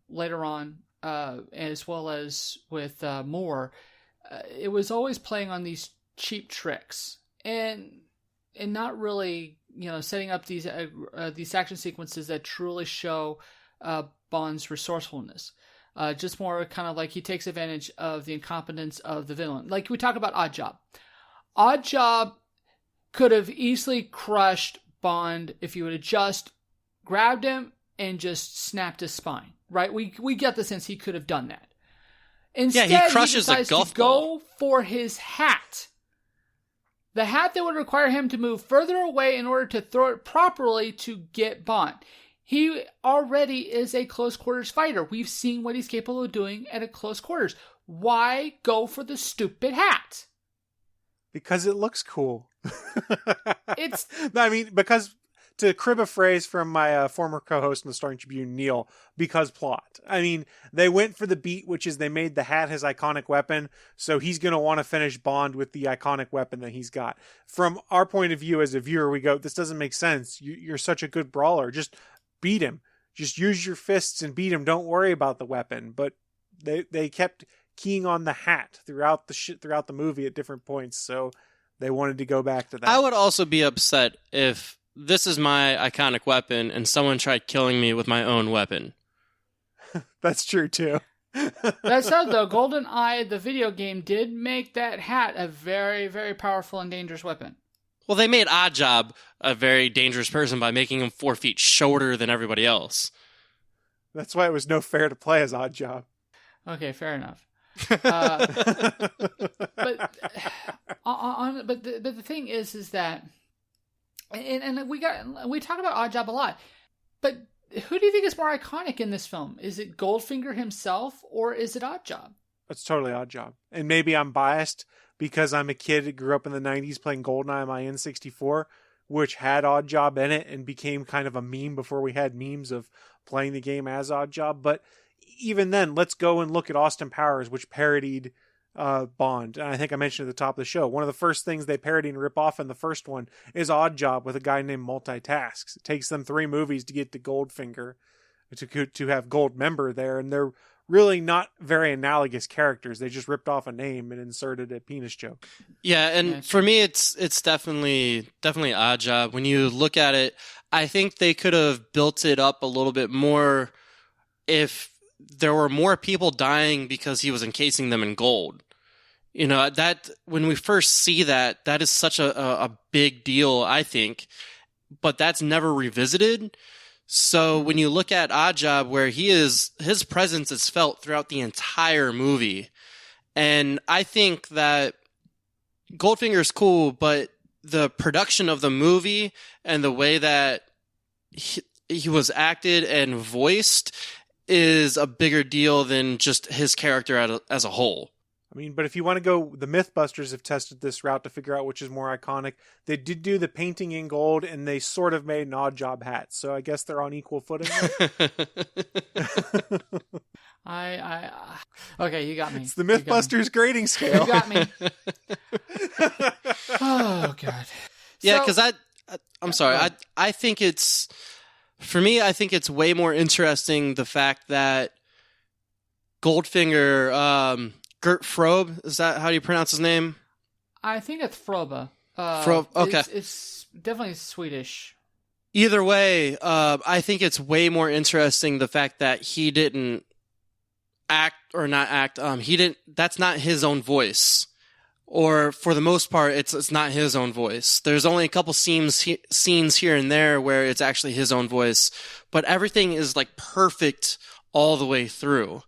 later on, as well as with Moore, it was always playing on these cheap tricks and not really, setting up these action sequences that truly show Bond's resourcefulness. Just more kind of like he takes advantage of the incompetence of the villain. Like we talk about Oddjob. Oddjob could have easily crushed Bond if he would have just grabbed him and just snapped his spine. Right? We get the sense he could have done that. Instead, he crushes he decides a golf to go for his hat. The hat that would require him to move further away in order to throw it properly to get Bond. He already is a close quarters fighter. We've seen what he's capable of doing at a close quarters. Why go for the stupid hat? Because it looks cool. It's I mean, because to crib a phrase from my former co-host in the Starring Tribune, Neil, because plot. I mean, they went for the beat, which is they made the hat his iconic weapon, so he's going to want to finish Bond with the iconic weapon that he's got. From our point of view as a viewer, we go, this doesn't make sense. You're such a good brawler. Just beat him. Just use your fists and beat him. Don't worry about the weapon. But they kept keying on the hat throughout the movie at different points, so they wanted to go back to that. I would also be upset if this is my iconic weapon and someone tried killing me with my own weapon. That's true too. That said, though, GoldenEye, the video game, did make that hat a very, very powerful and dangerous weapon. Well, they made Oddjob a very dangerous person by making him 4 feet shorter than everybody else. That's why it was no fair to play as Oddjob. Okay, fair enough. But the thing is that, and we talk about Oddjob a lot, but who do you think is more iconic in this film? Is it Goldfinger himself, or is it Oddjob? It's totally Oddjob. And maybe I'm biased because I'm a kid that grew up in the 90s playing GoldenEye on my N64, which had Oddjob in it and became kind of a meme before we had memes of playing the game as Oddjob. But even then, let's go and look at Austin Powers, which parodied Bond. And I think I mentioned at the top of the show, one of the first things they parody and rip off in the first one is Oddjob with a guy named Multitasks. It takes them 3 movies to get to Goldfinger, to have Goldmember there, and they're really not very analogous characters. They just ripped off a name and inserted a penis joke. Yeah, and for me, it's definitely Oddjob. When you look at it, I think they could have built it up a little bit more if there were more people dying because he was encasing them in gold. You know, that when we first see that is such a big deal, I think, but that's never revisited. So when you look at Oddjob, where his presence is felt throughout the entire movie, and I think that Goldfinger's cool, but the production of the movie and the way that he was acted and voiced is a bigger deal than just his character as a whole. I mean, but if you want to go, the Mythbusters have tested this route to figure out which is more iconic. They did do the painting in gold, and they sort of made an Oddjob hat, so I guess they're on equal footing. Okay, you got me. It's the Mythbusters grading scale. You got me. Oh God. Yeah, because I'm sorry. I think it's, for me, I think it's way more interesting the fact that Goldfinger, Gert Frobe, is that how you pronounce his name? I think it's Frobe. Frobe, okay. It's definitely Swedish. Either way, I think it's way more interesting the fact that he didn't that's not his own voice. Or for the most part, it's not his own voice. There's only a couple scenes here and there where it's actually his own voice, but everything is like perfect all the way through.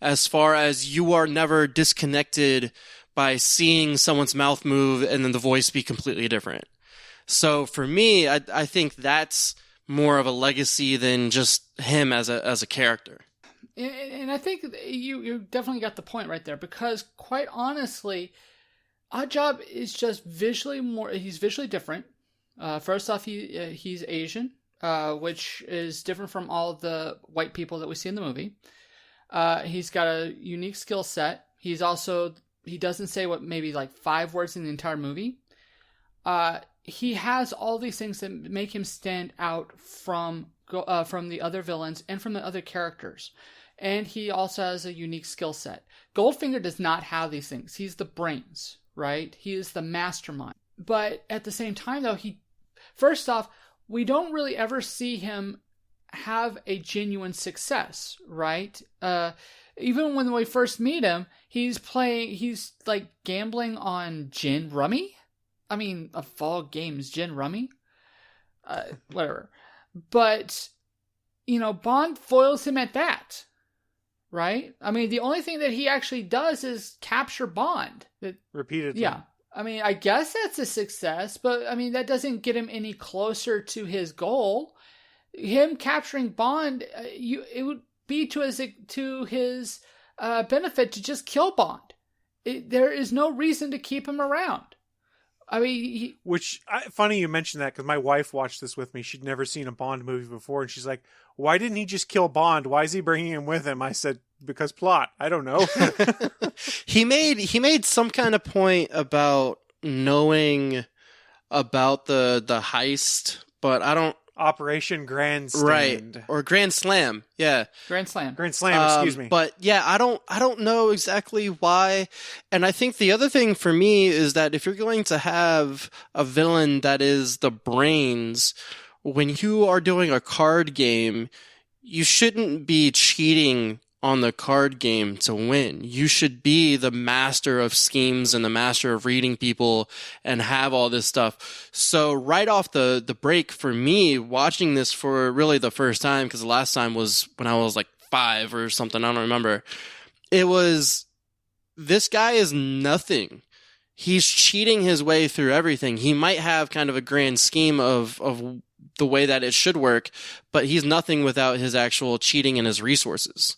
As far as you are never disconnected by seeing someone's mouth move and then the voice be completely different. So for me, I think that's more of a legacy than just him as a character. And I think you definitely got the point right there, because quite honestly, Oddjob is just he's visually different. First off, he's Asian, which is different from all of the white people that we see in the movie. He's got a unique skill set. He doesn't say maybe like 5 words in the entire movie. He has all these things that make him stand out from the other villains and from the other characters. And he also has a unique skill set. Goldfinger does not have these things. He's the brains, right? He is the mastermind. But at the same time, though, first off, we don't really ever see him have a genuine success, right? Even when we first meet him, he's like gambling on gin rummy. I mean, of all games, gin rummy? Whatever. But, Bond foils him at that, right? I mean, the only thing that he actually does is capture Bond. Repeatedly. Yeah. I mean, I guess that's a success, but, I mean, that doesn't get him any closer to his goal. Him capturing Bond, it would be to his benefit to just kill Bond. There is no reason to keep him around. I mean, Funny you mentioned that, because my wife watched this with me. She'd never seen a Bond movie before, and she's like, "Why didn't he just kill Bond? Why is he bringing him with him?" I said, "Because plot. I don't know." He made some kind of point about knowing about the heist, but I don't. Operation Grandstand. Right, or Grand Slam. Yeah, Grand Slam. Excuse me. But yeah, I don't know exactly why. And I think the other thing for me is that if you're going to have a villain that is the brains, when you are doing a card game, you shouldn't be cheating on the card game to win. You should be the master of schemes and the master of reading people and have all this stuff. So right off the break, for me, watching this for really the first time, because the last time was when I was like 5 or something, I don't remember. It was, this guy is nothing. He's cheating his way through everything. He might have kind of a grand scheme of the way that it should work, but he's nothing without his actual cheating and his resources.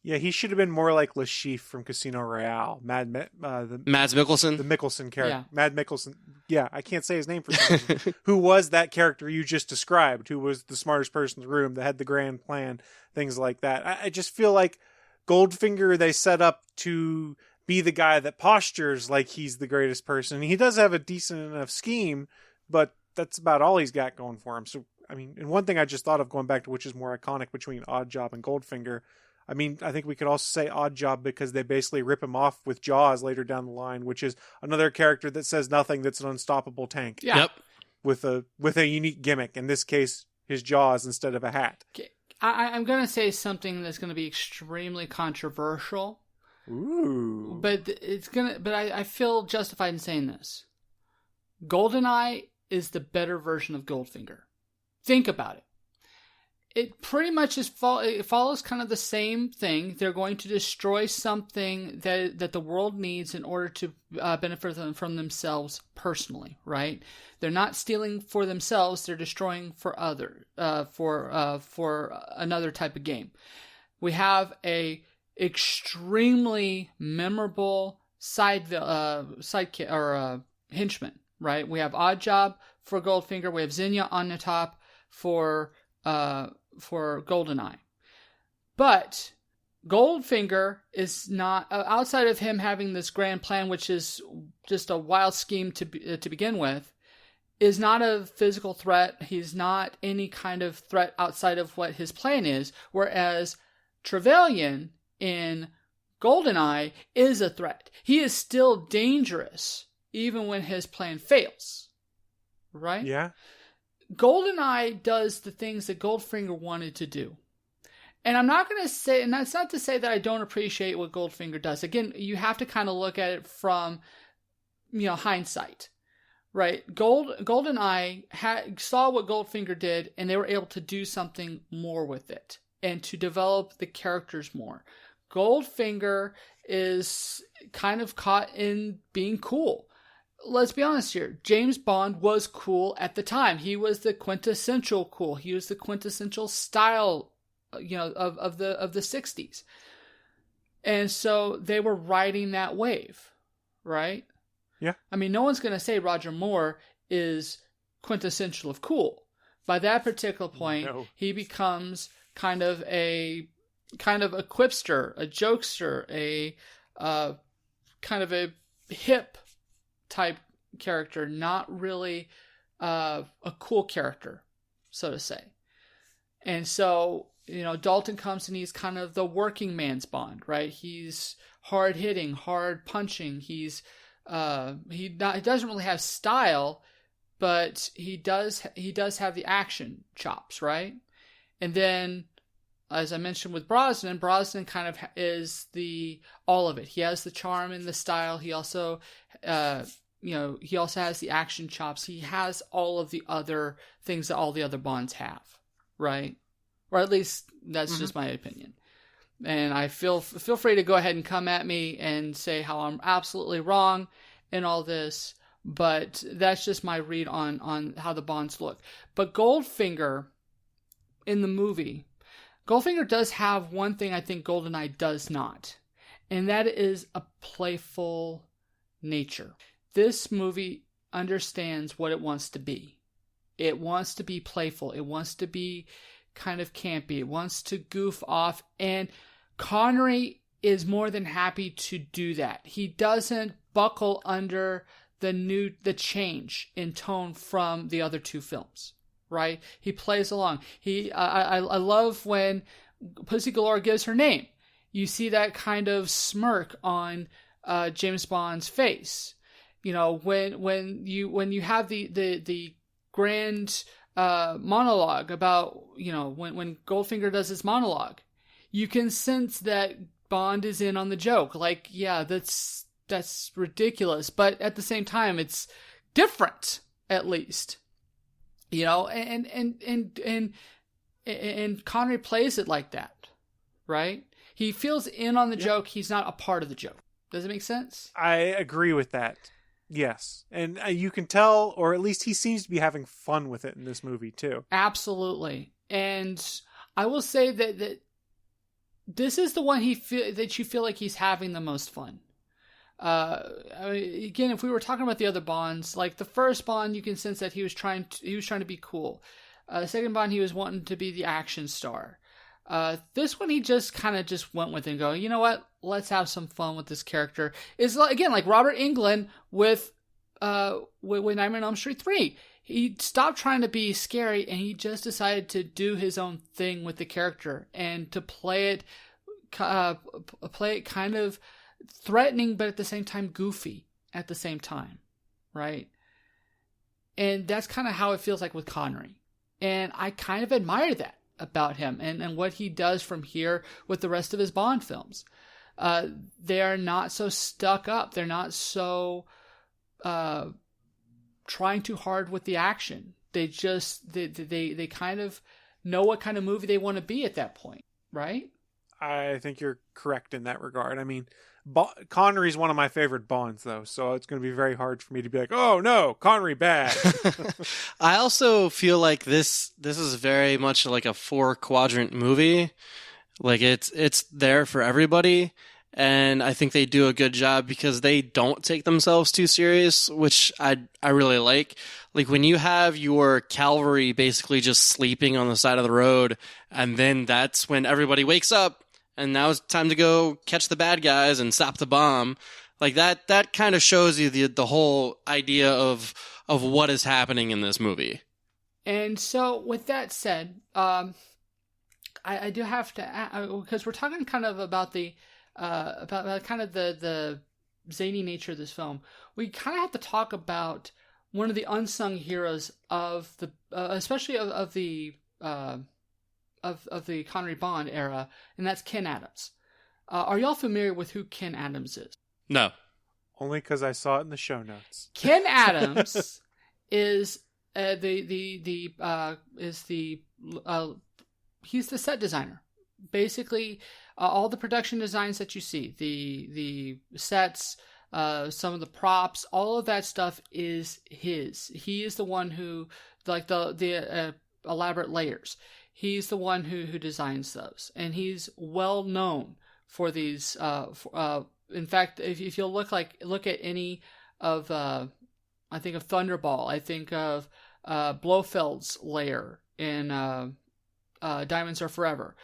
Yeah, he should have been more like Le Chiffre from Casino Royale. Mads Mikkelsen? The Mikkelsen character. Yeah. Mad Mikkelsen. Yeah, I can't say his name for some reason. Who was that character you just described, who was the smartest person in the room, that had the grand plan, things like that. I just feel like Goldfinger, they set up to be the guy that postures like he's the greatest person. He does have a decent enough scheme, but that's about all he's got going for him. So, I mean, and one thing I just thought of, going back to which is more iconic between Oddjob and Goldfinger, I mean, I think we could also say Oddjob because they basically rip him off with Jaws later down the line, which is another character that says nothing, that's an unstoppable tank. Yeah. Yep. With a unique gimmick. In this case, his jaws instead of a hat. Okay. I'm going to say something that's going to be extremely controversial. Ooh. But I feel justified in saying this. GoldenEye is the better version of Goldfinger. Think about it. It pretty much it follows kind of the same thing. They're going to destroy something that the world needs in order to benefit them from themselves personally, right? They're not stealing for themselves; they're destroying for for another type of game. We have a extremely memorable sidekick or henchman, right? We have Oddjob for Goldfinger. We have Xenia on the top for GoldenEye. But Goldfinger is not, outside of him having this grand plan, which is just a wild scheme to begin with, is not a physical threat. He's not any kind of threat outside of what his plan is, whereas Trevelyan in GoldenEye is a threat. He is still dangerous even when his plan fails. Right? Yeah. GoldenEye does the things that Goldfinger wanted to do. And I'm not going to say, and that's not to say that I don't appreciate what Goldfinger does. Again, you have to kind of look at it from, hindsight, right? GoldenEye saw what Goldfinger did, and they were able to do something more with it and to develop the characters more. Goldfinger is kind of caught in being cool. Let's be honest here. James Bond was cool at the time. He was the quintessential cool. He was the quintessential style, of the 60s. And so they were riding that wave, right? Yeah. I mean, no one's going to say Roger Moore is quintessential of cool. By that particular point, No. He becomes kind of a quipster, a jokester, a kind of a hip type character, not really a cool character, so to say. And so, Dalton comes and he's kind of the working man's Bond, right? He's hard hitting, hard punching. He doesn't really have style, but he does have the action chops, right? And then, as I mentioned with Brosnan kind of is all of it. He has the charm and the style. He also, he also has the action chops. He has all of the other things that all the other Bonds have, right? Or at least that's just my opinion. And I feel free to go ahead and come at me and say how I'm absolutely wrong in all this, but that's just my read on how the Bonds look. But Goldfinger in the movie, Goldfinger does have one thing I think GoldenEye does not, and that is a playful nature. this movie understands what it wants to be. It wants to be playful. It wants to be kind of campy. It wants to goof off. And Connery is more than happy to do that. He doesn't buckle under the change in tone from the other two films, right? He plays along. I love when Pussy Galore gives her name. You see that kind of smirk on James Bond's face. You know, when you have the grand monologue about, you know, when Goldfinger does his monologue, you can sense that Bond is in on the joke. Like, yeah, that's ridiculous, but at the same time, it's different, at least, you know. And Connery plays it like that, right? He feels in on the joke. He's not a part of the joke. Does it make sense? I agree with that. Yes, and you can tell, or at least he seems to be having fun with it in this movie too. Absolutely, and I will say that this is the one that you feel like he's having the most fun. I mean, again, if we were talking about the other Bonds, like the first Bond, you can sense that he was trying to be cool. The second Bond, he was wanting to be the action star. This one, he just kind of just went with it and go, you know what? Let's have some fun with this character. It's again like Robert Englund with Nightmare on Elm Street 3. He stopped trying to be scary and he just decided to do his own thing with the character and to play it kind of threatening, but at the same time goofy at the same time, right? And that's kind of how it feels like with Connery. And I kind of admire that about him and what he does from here with the rest of his Bond films. They are not so stuck up. They're not so trying too hard with the action. They just they kind of know what kind of movie they want to be at that point, right? I think you're correct in that regard. I mean, Connery's one of my favorite Bonds, though, so it's going to be very hard for me to be like, oh no, Connery bad. I also feel like this is very much like a 4-quadrant movie. Like it's there for everybody, and I think they do a good job because they don't take themselves too serious, which I really like. Like when you have your cavalry basically just sleeping on the side of the road, and then that's when everybody wakes up. And now it's time to go catch the bad guys and stop the bomb. Like that kind of shows you the whole idea of what is happening in this movie. And so with that said, I do have to, because we're talking kind of about the about kind of the zany nature of this film. We kind of have to talk about one of the unsung heroes of the especially of the Connery Bond era, and that's Ken Adams. Are y'all familiar with who Ken Adams is? No. Only because I saw it in the show notes. Ken Adams is he's the set designer. Basically, all the production designs that you see, the sets, some of the props, all of that stuff is his. He is the one who, like the elaborate layers. He's the one who designs those, and he's well known for these. In fact, if you'll look at any of, I think of Thunderball, I think of Blofeld's layer in Diamonds Are Forever.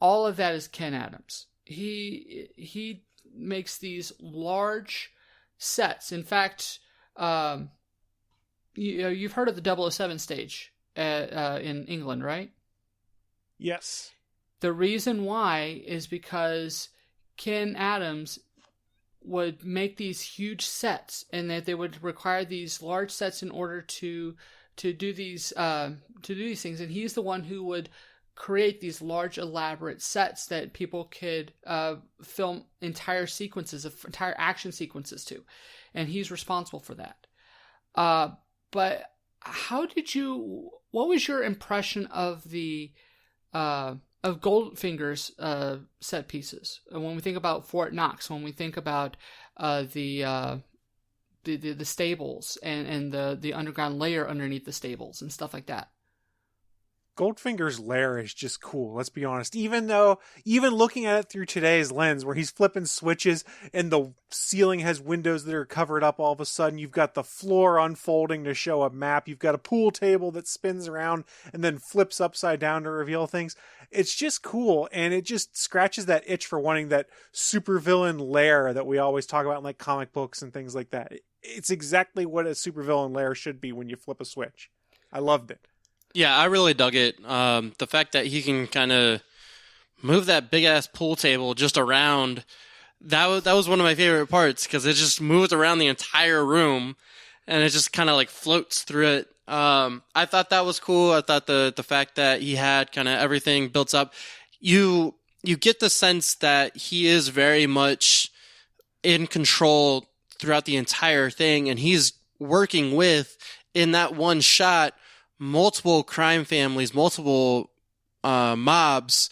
All of that is Ken Adams. He makes these large sets. In fact, you've heard of the 007 stage in England, right? Yes. The reason why is because Ken Adams would make these huge sets, and that they would require these large sets in order to do these things. And he's the one who would create these large, elaborate sets that people could film entire action sequences to, and he's responsible for that. But what was your impression of Goldfinger's set pieces? When we think about Fort Knox, when we think about the stables and the underground layer underneath the stables and stuff like that. Goldfinger's lair is just cool, let's be honest. Even looking at it through today's lens, where he's flipping switches and the ceiling has windows that are covered up all of a sudden, you've got the floor unfolding to show a map, you've got a pool table that spins around and then flips upside down to reveal things. It's just cool, and it just scratches that itch for wanting that supervillain lair that we always talk about in like comic books and things like that. It's exactly what a supervillain lair should be when you flip a switch. I loved it. Yeah, I really dug it. The fact that he can kind of move that big ass pool table just around, that was one of my favorite parts, because it just moved around the entire room and it just kind of like floats through it. I thought that was cool. I thought the fact that he had kind of everything built up, you get the sense that he is very much in control throughout the entire thing, and he's working with, in that one shot, multiple crime families, multiple mobs,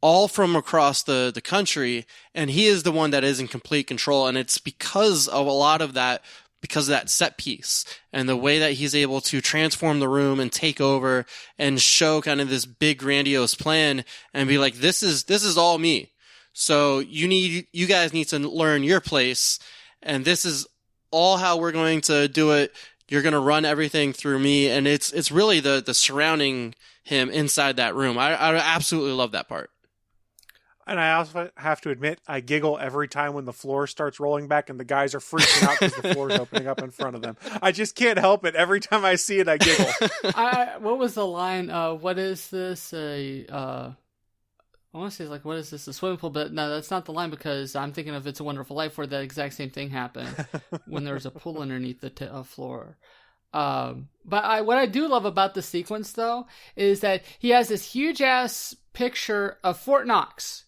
all from across the country, and he is the one that is in complete control. And it's because of a lot of that, because of that set piece and the way that he's able to transform the room and take over and show kind of this big grandiose plan and be like, this is all me. So you guys need to learn your place, and this is all how we're going to do it. You're going to run everything through me. And it's really the surrounding him inside that room. I absolutely love that part. And I also have to admit, I giggle every time when the floor starts rolling back and the guys are freaking out because the floor is opening up in front of them. I just can't help it. Every time I see it, I giggle. What was the line? What is this? I want to say, like, what is this? A swimming pool? But no, that's not the line, because I'm thinking of It's a Wonderful Life, where the exact same thing happened when there was a pool underneath the floor. But what I do love about the sequence, though, is that he has this huge ass picture of Fort Knox,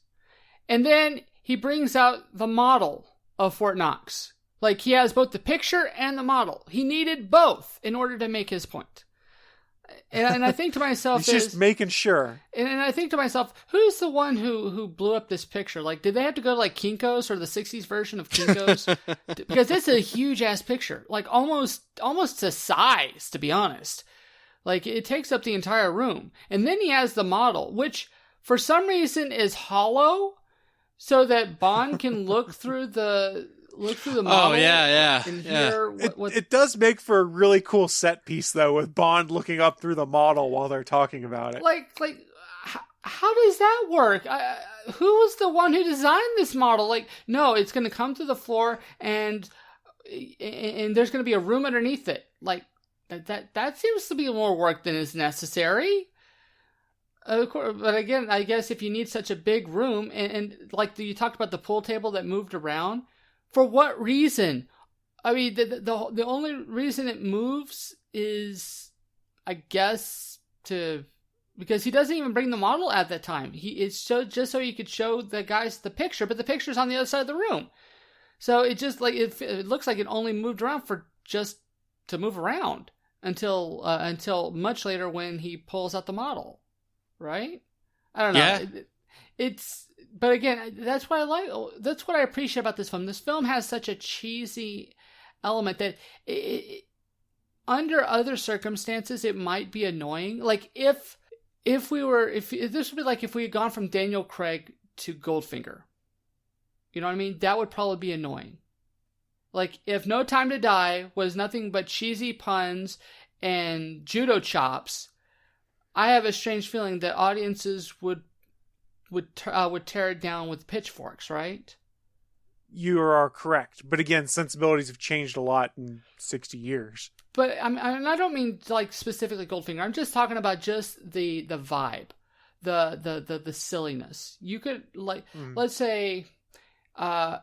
and then he brings out the model of Fort Knox. Like, he has both the picture and the model. He needed both in order to make his point. And I think to myself, he's just making sure. And I think to myself, who's the one who blew up this picture? Like, did they have to go to like Kinko's or the '60s version of Kinko's? Because it's a huge ass picture, like almost to size, to be honest. Like, it takes up the entire room. And then he has the model, which for some reason is hollow, so that Bond can look through the model. Oh, yeah. And hear what... It does make for a really cool set piece, though, with Bond looking up through the model while they're talking about it. Like, how does that work? Who was the one who designed this model? Like, no, it's going to come to the floor, and there's going to be a room underneath it. Like, that seems to be more work than is necessary. Of course, but again, I guess if you need such a big room, and like you talked about the pool table that moved around, for what reason? I mean, the only reason it moves is, I guess, because he doesn't even bring the model at that time. It's just so he could show the guys the picture, but the picture's on the other side of the room. So it just like it looks like it only moved around for just to move around until much later when he pulls out the model. Right? I don't know. Yeah. But again, that's what I like. That's what I appreciate about this film. This film has such a cheesy element that under other circumstances, it might be annoying. Like if this would be like if we had gone from Daniel Craig to Goldfinger. You know what I mean? That would probably be annoying. Like if No Time to Die was nothing but cheesy puns and judo chops, I have a strange feeling that audiences would tear it down with pitchforks, right? You are correct. But again, sensibilities have changed a lot in 60 years. But I don't mean like specifically Goldfinger. I'm just talking about just the vibe, the silliness. You could let's say I'm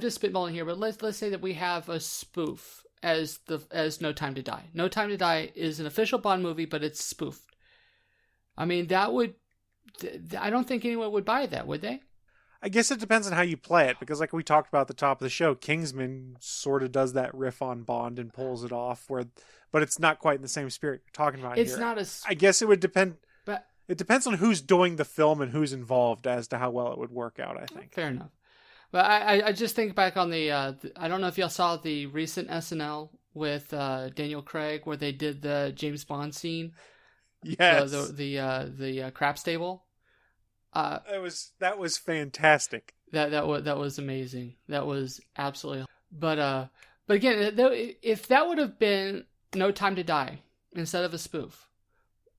just spitballing here, but let's say that we have a spoof as No Time to Die. No Time to Die is an official Bond movie, but it's spoofed. I mean, I don't think anyone would buy that, would they? I guess it depends on how you play it, because like we talked about at the top of the show, Kingsman sort of does that riff on Bond and pulls it off, but it's not quite in the same spirit you're talking about it's here. Not as... I guess it would depend... But it depends on who's doing the film and who's involved as to how well it would work out, I think. Fair enough. But I just think back on I don't know if y'all saw the recent SNL with Daniel Craig where they did the James Bond scene. Yes. The crap stable. That was fantastic. That was amazing. That was absolutely. But again, if that would have been No Time to Die instead of a spoof,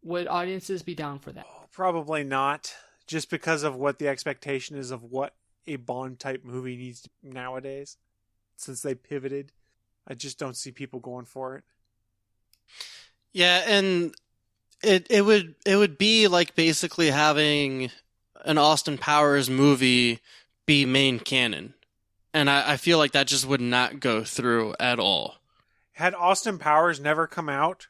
would audiences be down for that? Oh, probably not, just because of what the expectation is of what a Bond type movie needs to nowadays. Since they pivoted, I just don't see people going for it. Yeah, and it would be like basically having an Austin Powers movie be main canon. And I feel like that just would not go through at all. Had Austin Powers never come out,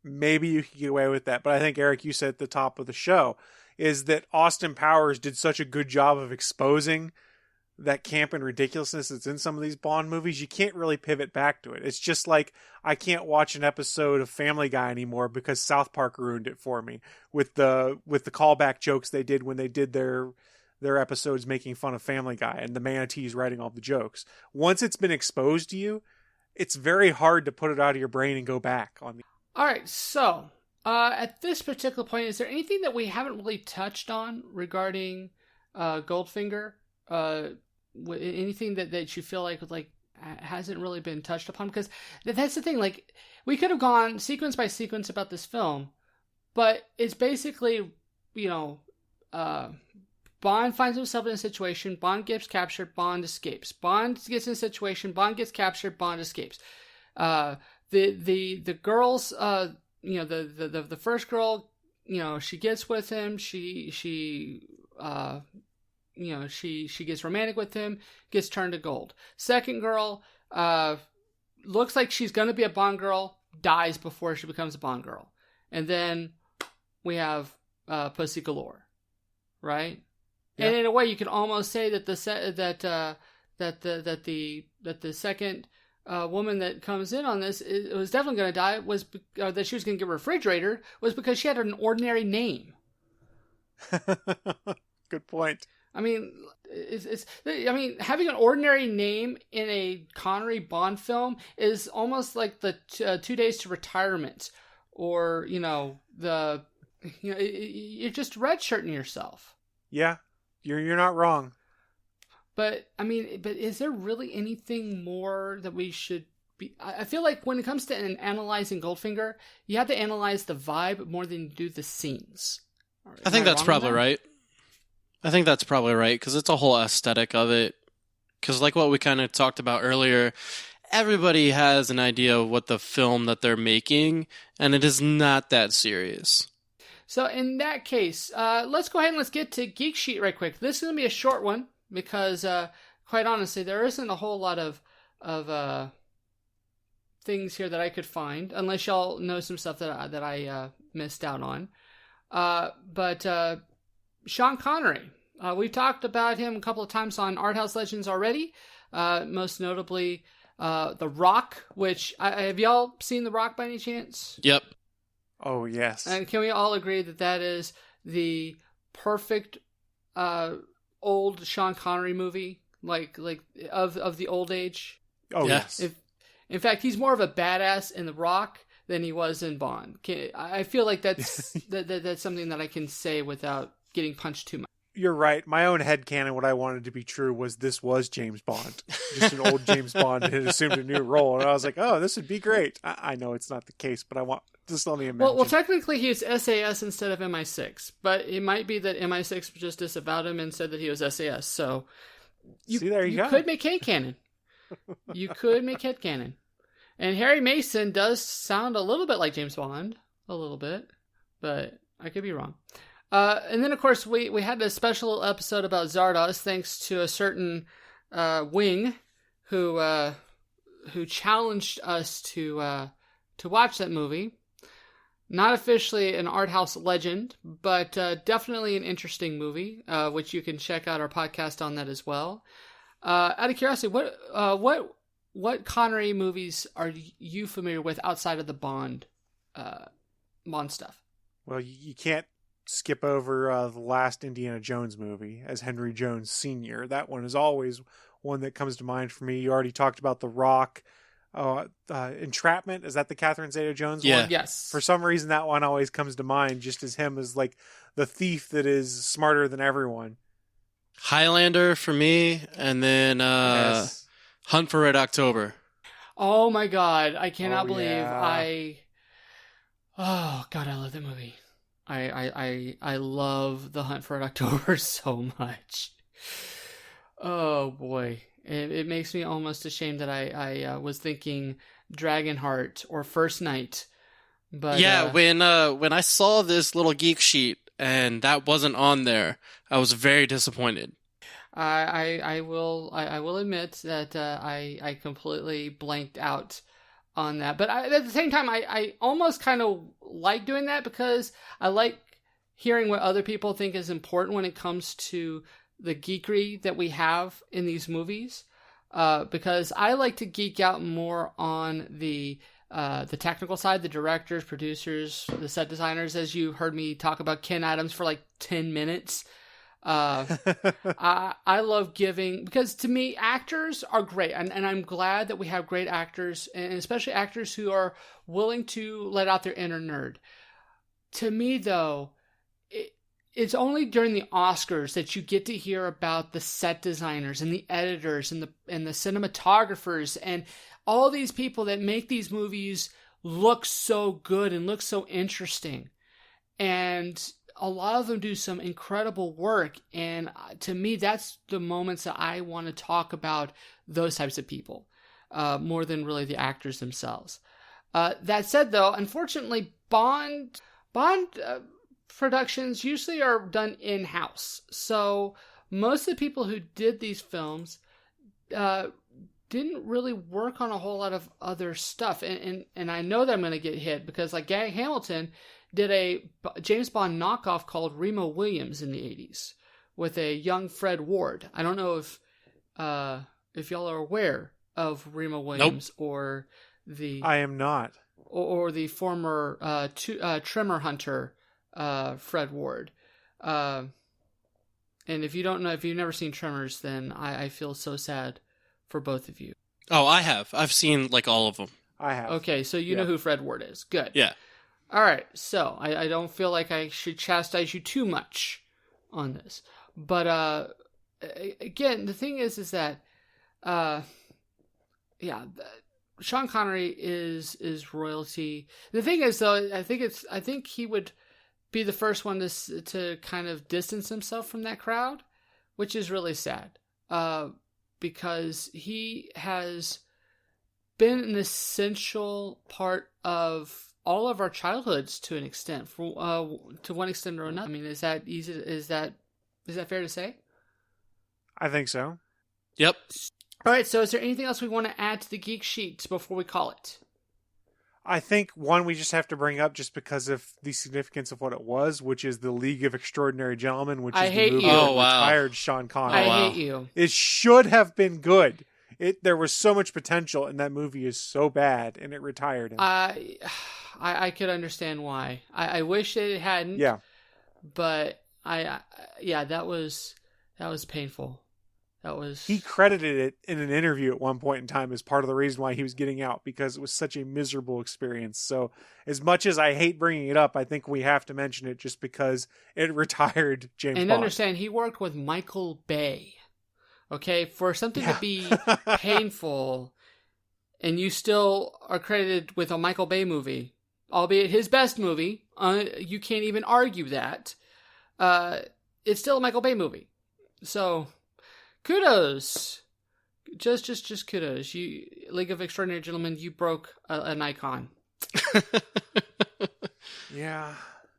maybe you could get away with that. But I think, Eric, you said at the top of the show, is that Austin Powers did such a good job of exposing that camp and ridiculousness that's in some of these Bond movies, you can't really pivot back to it. It's just like I can't watch an episode of Family Guy anymore because South Park ruined it for me with the callback jokes they did when they did their episodes making fun of Family Guy and the manatees writing all the jokes. Once it's been exposed to you, it's very hard to put it out of your brain and go back on the. All right, so at this particular point, is there anything that we haven't really touched on regarding Goldfinger? Anything that you feel like hasn't really been touched upon? Because that's the thing. Like, we could have gone sequence by sequence about this film, but it's basically, Bond finds himself in a situation, Bond gets captured, Bond escapes. Bond gets in a situation, Bond gets captured, Bond escapes. The girls, the first girl, she gets with him, she gets romantic with him, gets turned to gold. Second girl, looks like she's going to be a Bond girl, dies before she becomes a Bond girl. And then we have Pussy Galore, right? Yeah. And in a way, you could almost say that the second woman that comes in on this was definitely going to die, that she was going to get a refrigerator, was because she had an ordinary name. Good point. I mean, having an ordinary name in a Connery Bond film is almost like the 2 days to retirement, or you're just redshirting yourself. Yeah, you're not wrong. But is there really anything more that we should be? I feel like when it comes to analyzing Goldfinger, you have to analyze the vibe more than you do the scenes. I think that's probably right. I think that's probably right, because it's a whole aesthetic of it. Because like what we kind of talked about earlier, everybody has an idea of what the film that they're making, and it is not that serious. So in that case, let's go ahead and let's get to Geek Sheet right quick. This is going to be a short one, because quite honestly, there isn't a whole lot of things here that I could find, unless y'all know some stuff that I missed out on. But Sean Connery. We've talked about him a couple of times on Art House Legends already. Most notably, The Rock, which have y'all seen The Rock by any chance? Yep. Oh, yes. And can we all agree that is the perfect old Sean Connery movie, like of the old age? Oh, yes. In fact, he's more of a badass in The Rock than he was in Bond. I feel like that's that's something that I can say without getting punched too much. You're right. My own headcanon, what I wanted to be true was this was James Bond. Just an old James Bond that had assumed a new role. And I was like, oh, this would be great. I know it's not the case, but I want just let me imagine. Well, technically he's SAS instead of MI6, but it might be that MI6 just disavowed him and said that he was SAS. So you could make headcanon. You could make headcanon. And Harry Mason does sound a little bit like James Bond. A little bit. But I could be wrong. And then, of course, we had a special episode about Zardoz, thanks to a certain Wing who challenged us to watch that movie. Not officially an art house legend, but definitely an interesting movie, which you can check out our podcast on that as well. Out of curiosity, what Connery movies are you familiar with outside of the Bond stuff? Well, you can't skip over the last Indiana Jones movie as Henry Jones Sr. That one is always one that comes to mind for me. You already talked about The Rock. Entrapment. Is that the Catherine Zeta-Jones Yeah. one? Yes. For some reason, that one always comes to mind, just as him as like the thief that is smarter than everyone. Highlander for me, and then Yes. Hunt for Red October. Oh my God. I cannot Oh, believe yeah. oh God, I love that movie. I love The Hunt for Red October so much. Oh boy. It makes me almost ashamed that I was thinking Dragonheart or First Night. But Yeah, when I saw this little geek sheet and that wasn't on there, I was very disappointed. I will admit that I completely blanked out on that. But at the same time, I almost kind of like doing that because I like hearing what other people think is important when it comes to the geekery that we have in these movies. Because I like to geek out more on the technical side, the directors, producers, the set designers, as you heard me talk about Ken Adams for like 10 minutes. I love giving, because to me, actors are great. And I'm glad that we have great actors, and especially actors who are willing to let out their inner nerd. To me, though, it's only during the Oscars that you get to hear about the set designers and the editors and the cinematographers and all these people that make these movies look so good and look so interesting. And a lot of them do some incredible work. And to me, that's the moments that I want to talk about those types of people, more than really the actors themselves. That said, though, unfortunately, Bond productions usually are done in-house. So most of the people who did these films didn't really work on a whole lot of other stuff. And I know that I'm going to get hit because like Guy Hamilton did a James Bond knockoff called Remo Williams in the 80s with a young Fred Ward. I don't know if y'all are aware of Remo Williams. Nope. Or the... I am not. Or the former Trimmer Hunter Fred Ward. And if you don't know, if you've never seen Tremors, then I feel so sad for both of you. Oh, I have. I've seen like all of them. I have. Okay, so you know who Fred Ward is. Good. Yeah. All right, so I don't feel like I should chastise you too much on this. But again, the thing is that Sean Connery is royalty. The thing is, though, I think he would be the first one to kind of distance himself from that crowd, which is really sad. Because he has been an essential part of all of our childhoods to an extent, to one extent or another. I mean, is that easy? Is that fair to say? I think so. Yep. All right. So, is there anything else we want to add to the geek sheet before we call it? I think one we just have to bring up just because of the significance of what it was, which is the League of Extraordinary Gentlemen, which is the movie that retired Sean Connery. I hate you. It should have been good. There was so much potential, and that movie is so bad, and it retired him. I could understand why. I wish it hadn't. Yeah. But that was painful. He credited it in an interview at one point in time as part of the reason why he was getting out, because it was such a miserable experience. So as much as I hate bringing it up, I think we have to mention it just because it retired James Bond. And understand, he worked with Michael Bay. Okay, for something to be painful, and you still are credited with a Michael Bay movie, albeit his best movie, you can't even argue that. It's still a Michael Bay movie. So, kudos. Just kudos. You, League of Extraordinary Gentlemen, you broke an icon. Yeah.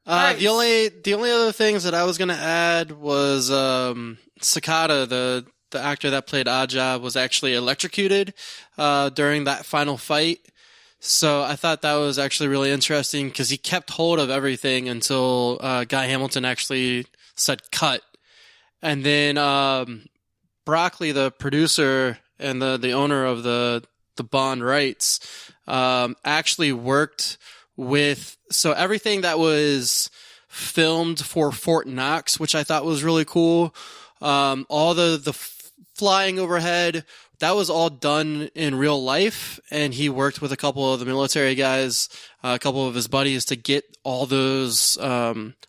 Nice. The only other things that I was going to add was Sakata, the actor that played Oddjob, was actually electrocuted during that final fight. So I thought that was actually really interesting because he kept hold of everything until Guy Hamilton actually said cut. And then Broccoli, the producer and the owner of the Bond rights, actually worked with... So everything that was filmed for Fort Knox, which I thought was really cool, all the flying overhead, that was all done in real life. And he worked with a couple of the military guys, a couple of his buddies to get all those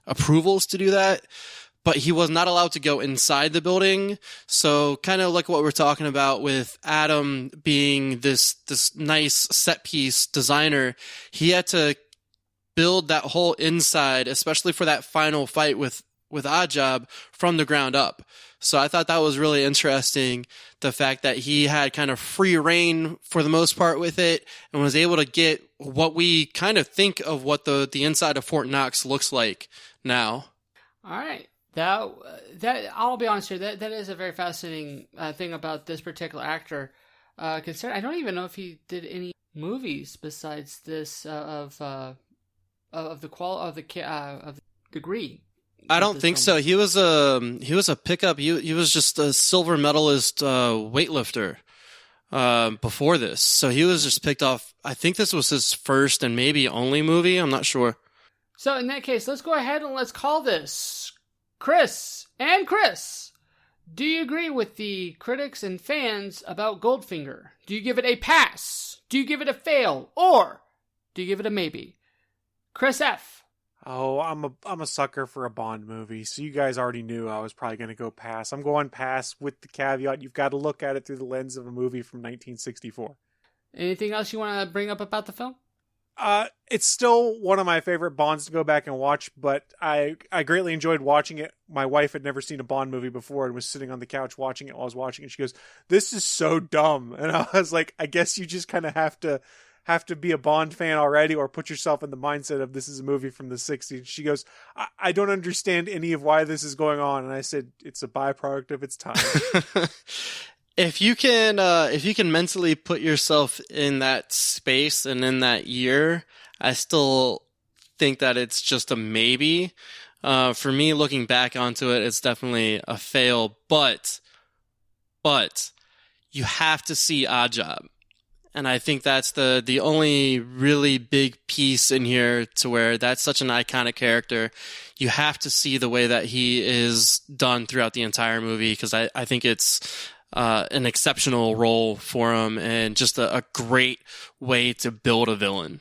approvals to do that. But he was not allowed to go inside the building. So kind of like what we're talking about with Adam being this nice set piece designer, he had to build that whole inside, especially for that final fight with Oddjob, from the ground up. So I thought that was really interesting, the fact that he had kind of free reign for the most part with it and was able to get what we kind of think of what the inside of Fort Knox looks like now. All right. That I'll be honest here, that is a very fascinating thing about this particular actor. Considering I don't even know if he did any movies besides this of the degree. I don't think so. He was a pickup. He was just a silver medalist weightlifter before this. So he was just picked off. I think this was his first and maybe only movie. I'm not sure. So in that case, let's go ahead and let's call this Chris. And Chris, do you agree with the critics and fans about Goldfinger? Do you give it a pass? Do you give it a fail? Or do you give it a maybe? Chris F. Oh, I'm a sucker for a Bond movie, so you guys already knew I was probably going to go pass. I'm going pass with the caveat you've got to look at it through the lens of a movie from 1964. Anything else you want to bring up about the film? It's still one of my favorite Bonds to go back and watch, but I greatly enjoyed watching it. My wife had never seen a Bond movie before and was sitting on the couch watching it while I was watching it. She goes, "This is so dumb." And I was like, I guess you just kind of have to be a Bond fan already or put yourself in the mindset of this is a movie from the 60s. She goes, I don't understand any of why this is going on. And I said, it's a byproduct of its time. If you can mentally put yourself in that space and in that year, I still think that it's just a maybe. For me, looking back onto it, it's definitely a fail, but you have to see Oddjob. And I think that's the only really big piece in here to where that's such an iconic character. You have to see the way that he is done throughout the entire movie, because I think it's an exceptional role for him and just a great way to build a villain.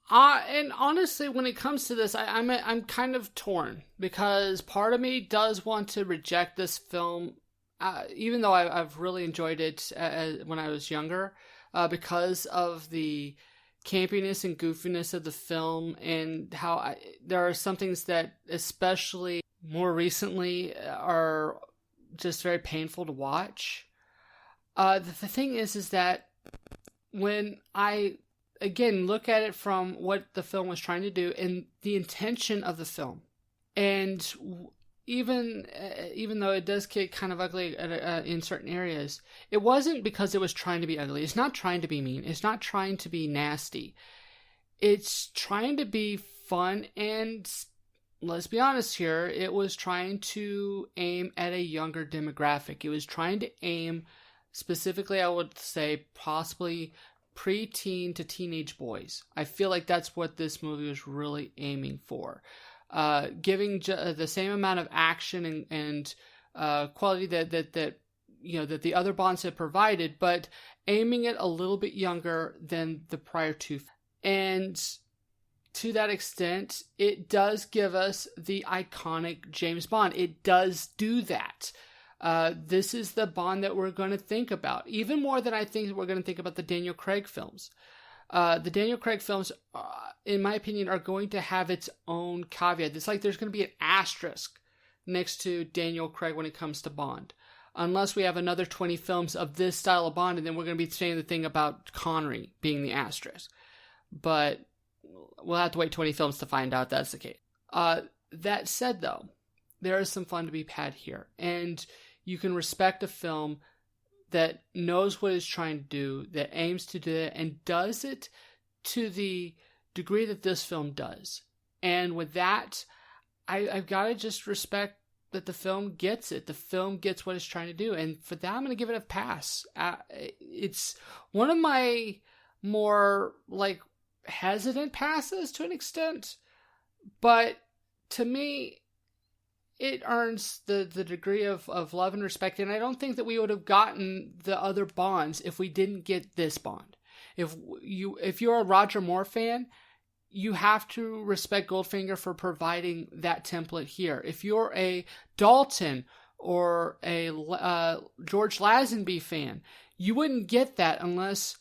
And honestly, when it comes to this, I'm kind of torn, because part of me does want to reject this film, even though I've really enjoyed it when I was younger, because of the campiness and goofiness of the film, and how there are some things that, especially more recently, are just very painful to watch. The thing is that when I, again, look at it from what the film was trying to do and the intention of the film, and even though it does get kind of ugly in certain areas, it wasn't because it was trying to be ugly. It's not trying to be mean. It's not trying to be nasty. It's trying to be fun, and let's be honest here, it was trying to aim at a younger demographic. It was trying to aim specifically, I would say, possibly preteen to teenage boys. I feel like that's what this movie was really aiming for. Giving the same amount of action and quality that the other Bonds had provided, but aiming it a little bit younger than the prior two. And to that extent, it does give us the iconic James Bond. It does do that. This is the Bond that we're going to think about, even more than I think we're going to think about the Daniel Craig films. The Daniel Craig films, in my opinion, are going to have its own caveat. It's like there's going to be an asterisk next to Daniel Craig when it comes to Bond. Unless we have another 20 films of this style of Bond, and then we're going to be saying the thing about Connery being the asterisk. But we'll have to wait 20 films to find out that's the case. That said, though, there is some fun to be had here. And you can respect a film that knows what it's trying to do, that aims to do it, and does it to the degree that this film does. And with that, I've got to just respect that the film gets it. The film gets what it's trying to do. And for that, I'm going to give it a pass. It's one of my more, hesitant passes to an extent. But to me, it earns the degree of love and respect, and I don't think that we would have gotten the other Bonds if we didn't get this Bond. If you're a Roger Moore fan, you have to respect Goldfinger for providing that template here. If you're a Dalton or a George Lazenby fan, you wouldn't get that unless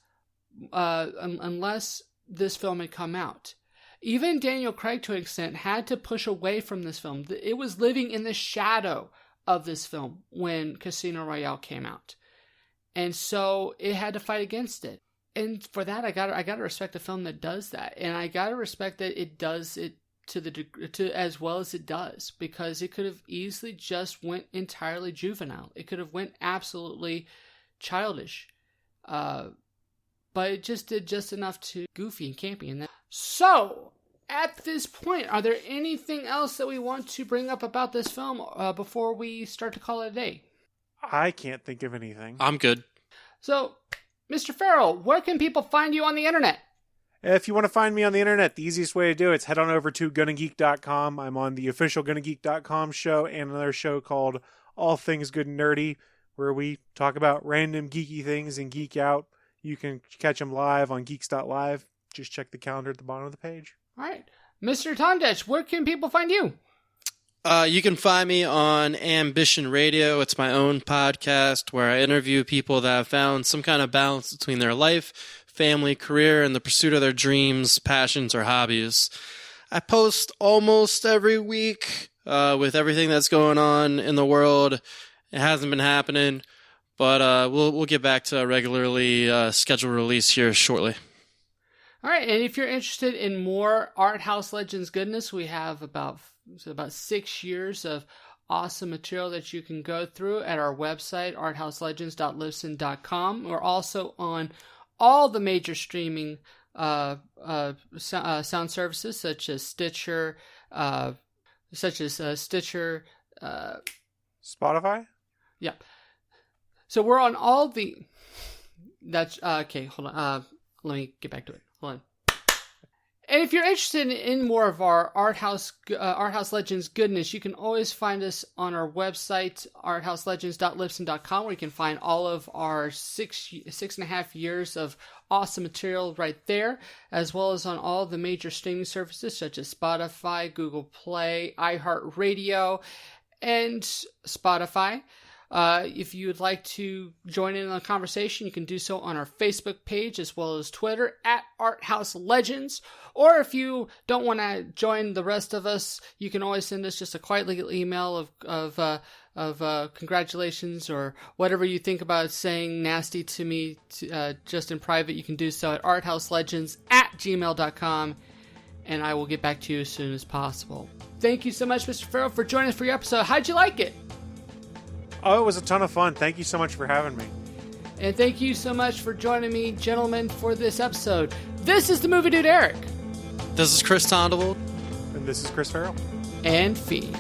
this film had come out. Even Daniel Craig, to an extent, had to push away from this film. It was living in the shadow of this film when Casino Royale came out. And so it had to fight against it. And for that, I gotta respect a film that does that. And I gotta respect that it does it to as well as it does, because it could have easily just went entirely juvenile. It could have went absolutely childish. But it just did just enough to goofy and campy. And so, at this point, are there anything else that we want to bring up about this film before we start to call it a day? I can't think of anything. I'm good. So, Mr. Farrell, where can people find you on the internet? If you want to find me on the internet, the easiest way to do it is head on over to gonnageek.com. I'm on the official gonnageek.com show and another show called All Things Good and Nerdy, where we talk about random geeky things and geek out. You can catch them live on geeks.live. Just check the calendar at the bottom of the page. All right. Mr. Tondevold, where can people find you? You can find me on Ambition Radio. It's my own podcast where I interview people that have found some kind of balance between their life, family, career, and the pursuit of their dreams, passions, or hobbies. I post almost every week with everything that's going on in the world. It hasn't been happening, but we'll get back to a regularly scheduled release here shortly. All right, and if you're interested in more Art House Legends goodness, we have about 6 years of awesome material that you can go through at our website, arthouselegends.libsyn.com. We're also on all the major streaming sound services, such as Stitcher, Spotify? Yeah. So we're on all the... That's... okay, hold on. Let me get back to it. Hold on. And if you're interested in more of our Art House Legends goodness, you can always find us on our website, arthouselegends.libsyn.com, where you can find all of our 6.5 years of awesome material right there, as well as on all the major streaming services such as Spotify, Google Play, iHeartRadio, and Spotify. If you would like to join in on the conversation, you can do so on our Facebook page as well as Twitter at Art House Legends. Or if you don't want to join the rest of us, you can always send us just a quiet little email of congratulations or whatever you think about saying nasty to me just in private. You can do so at arthouselegends@gmail.com, and I will get back to you as soon as possible. Thank you so much, Mr. Farrell, for joining us for your episode. How'd you like it? Oh, it was a ton of fun. Thank you so much for having me. And thank you so much for joining me, gentlemen, for this episode. This is the MovieDude Eric. This is Chris Tondevold. And this is Chris Farrell. And Fee.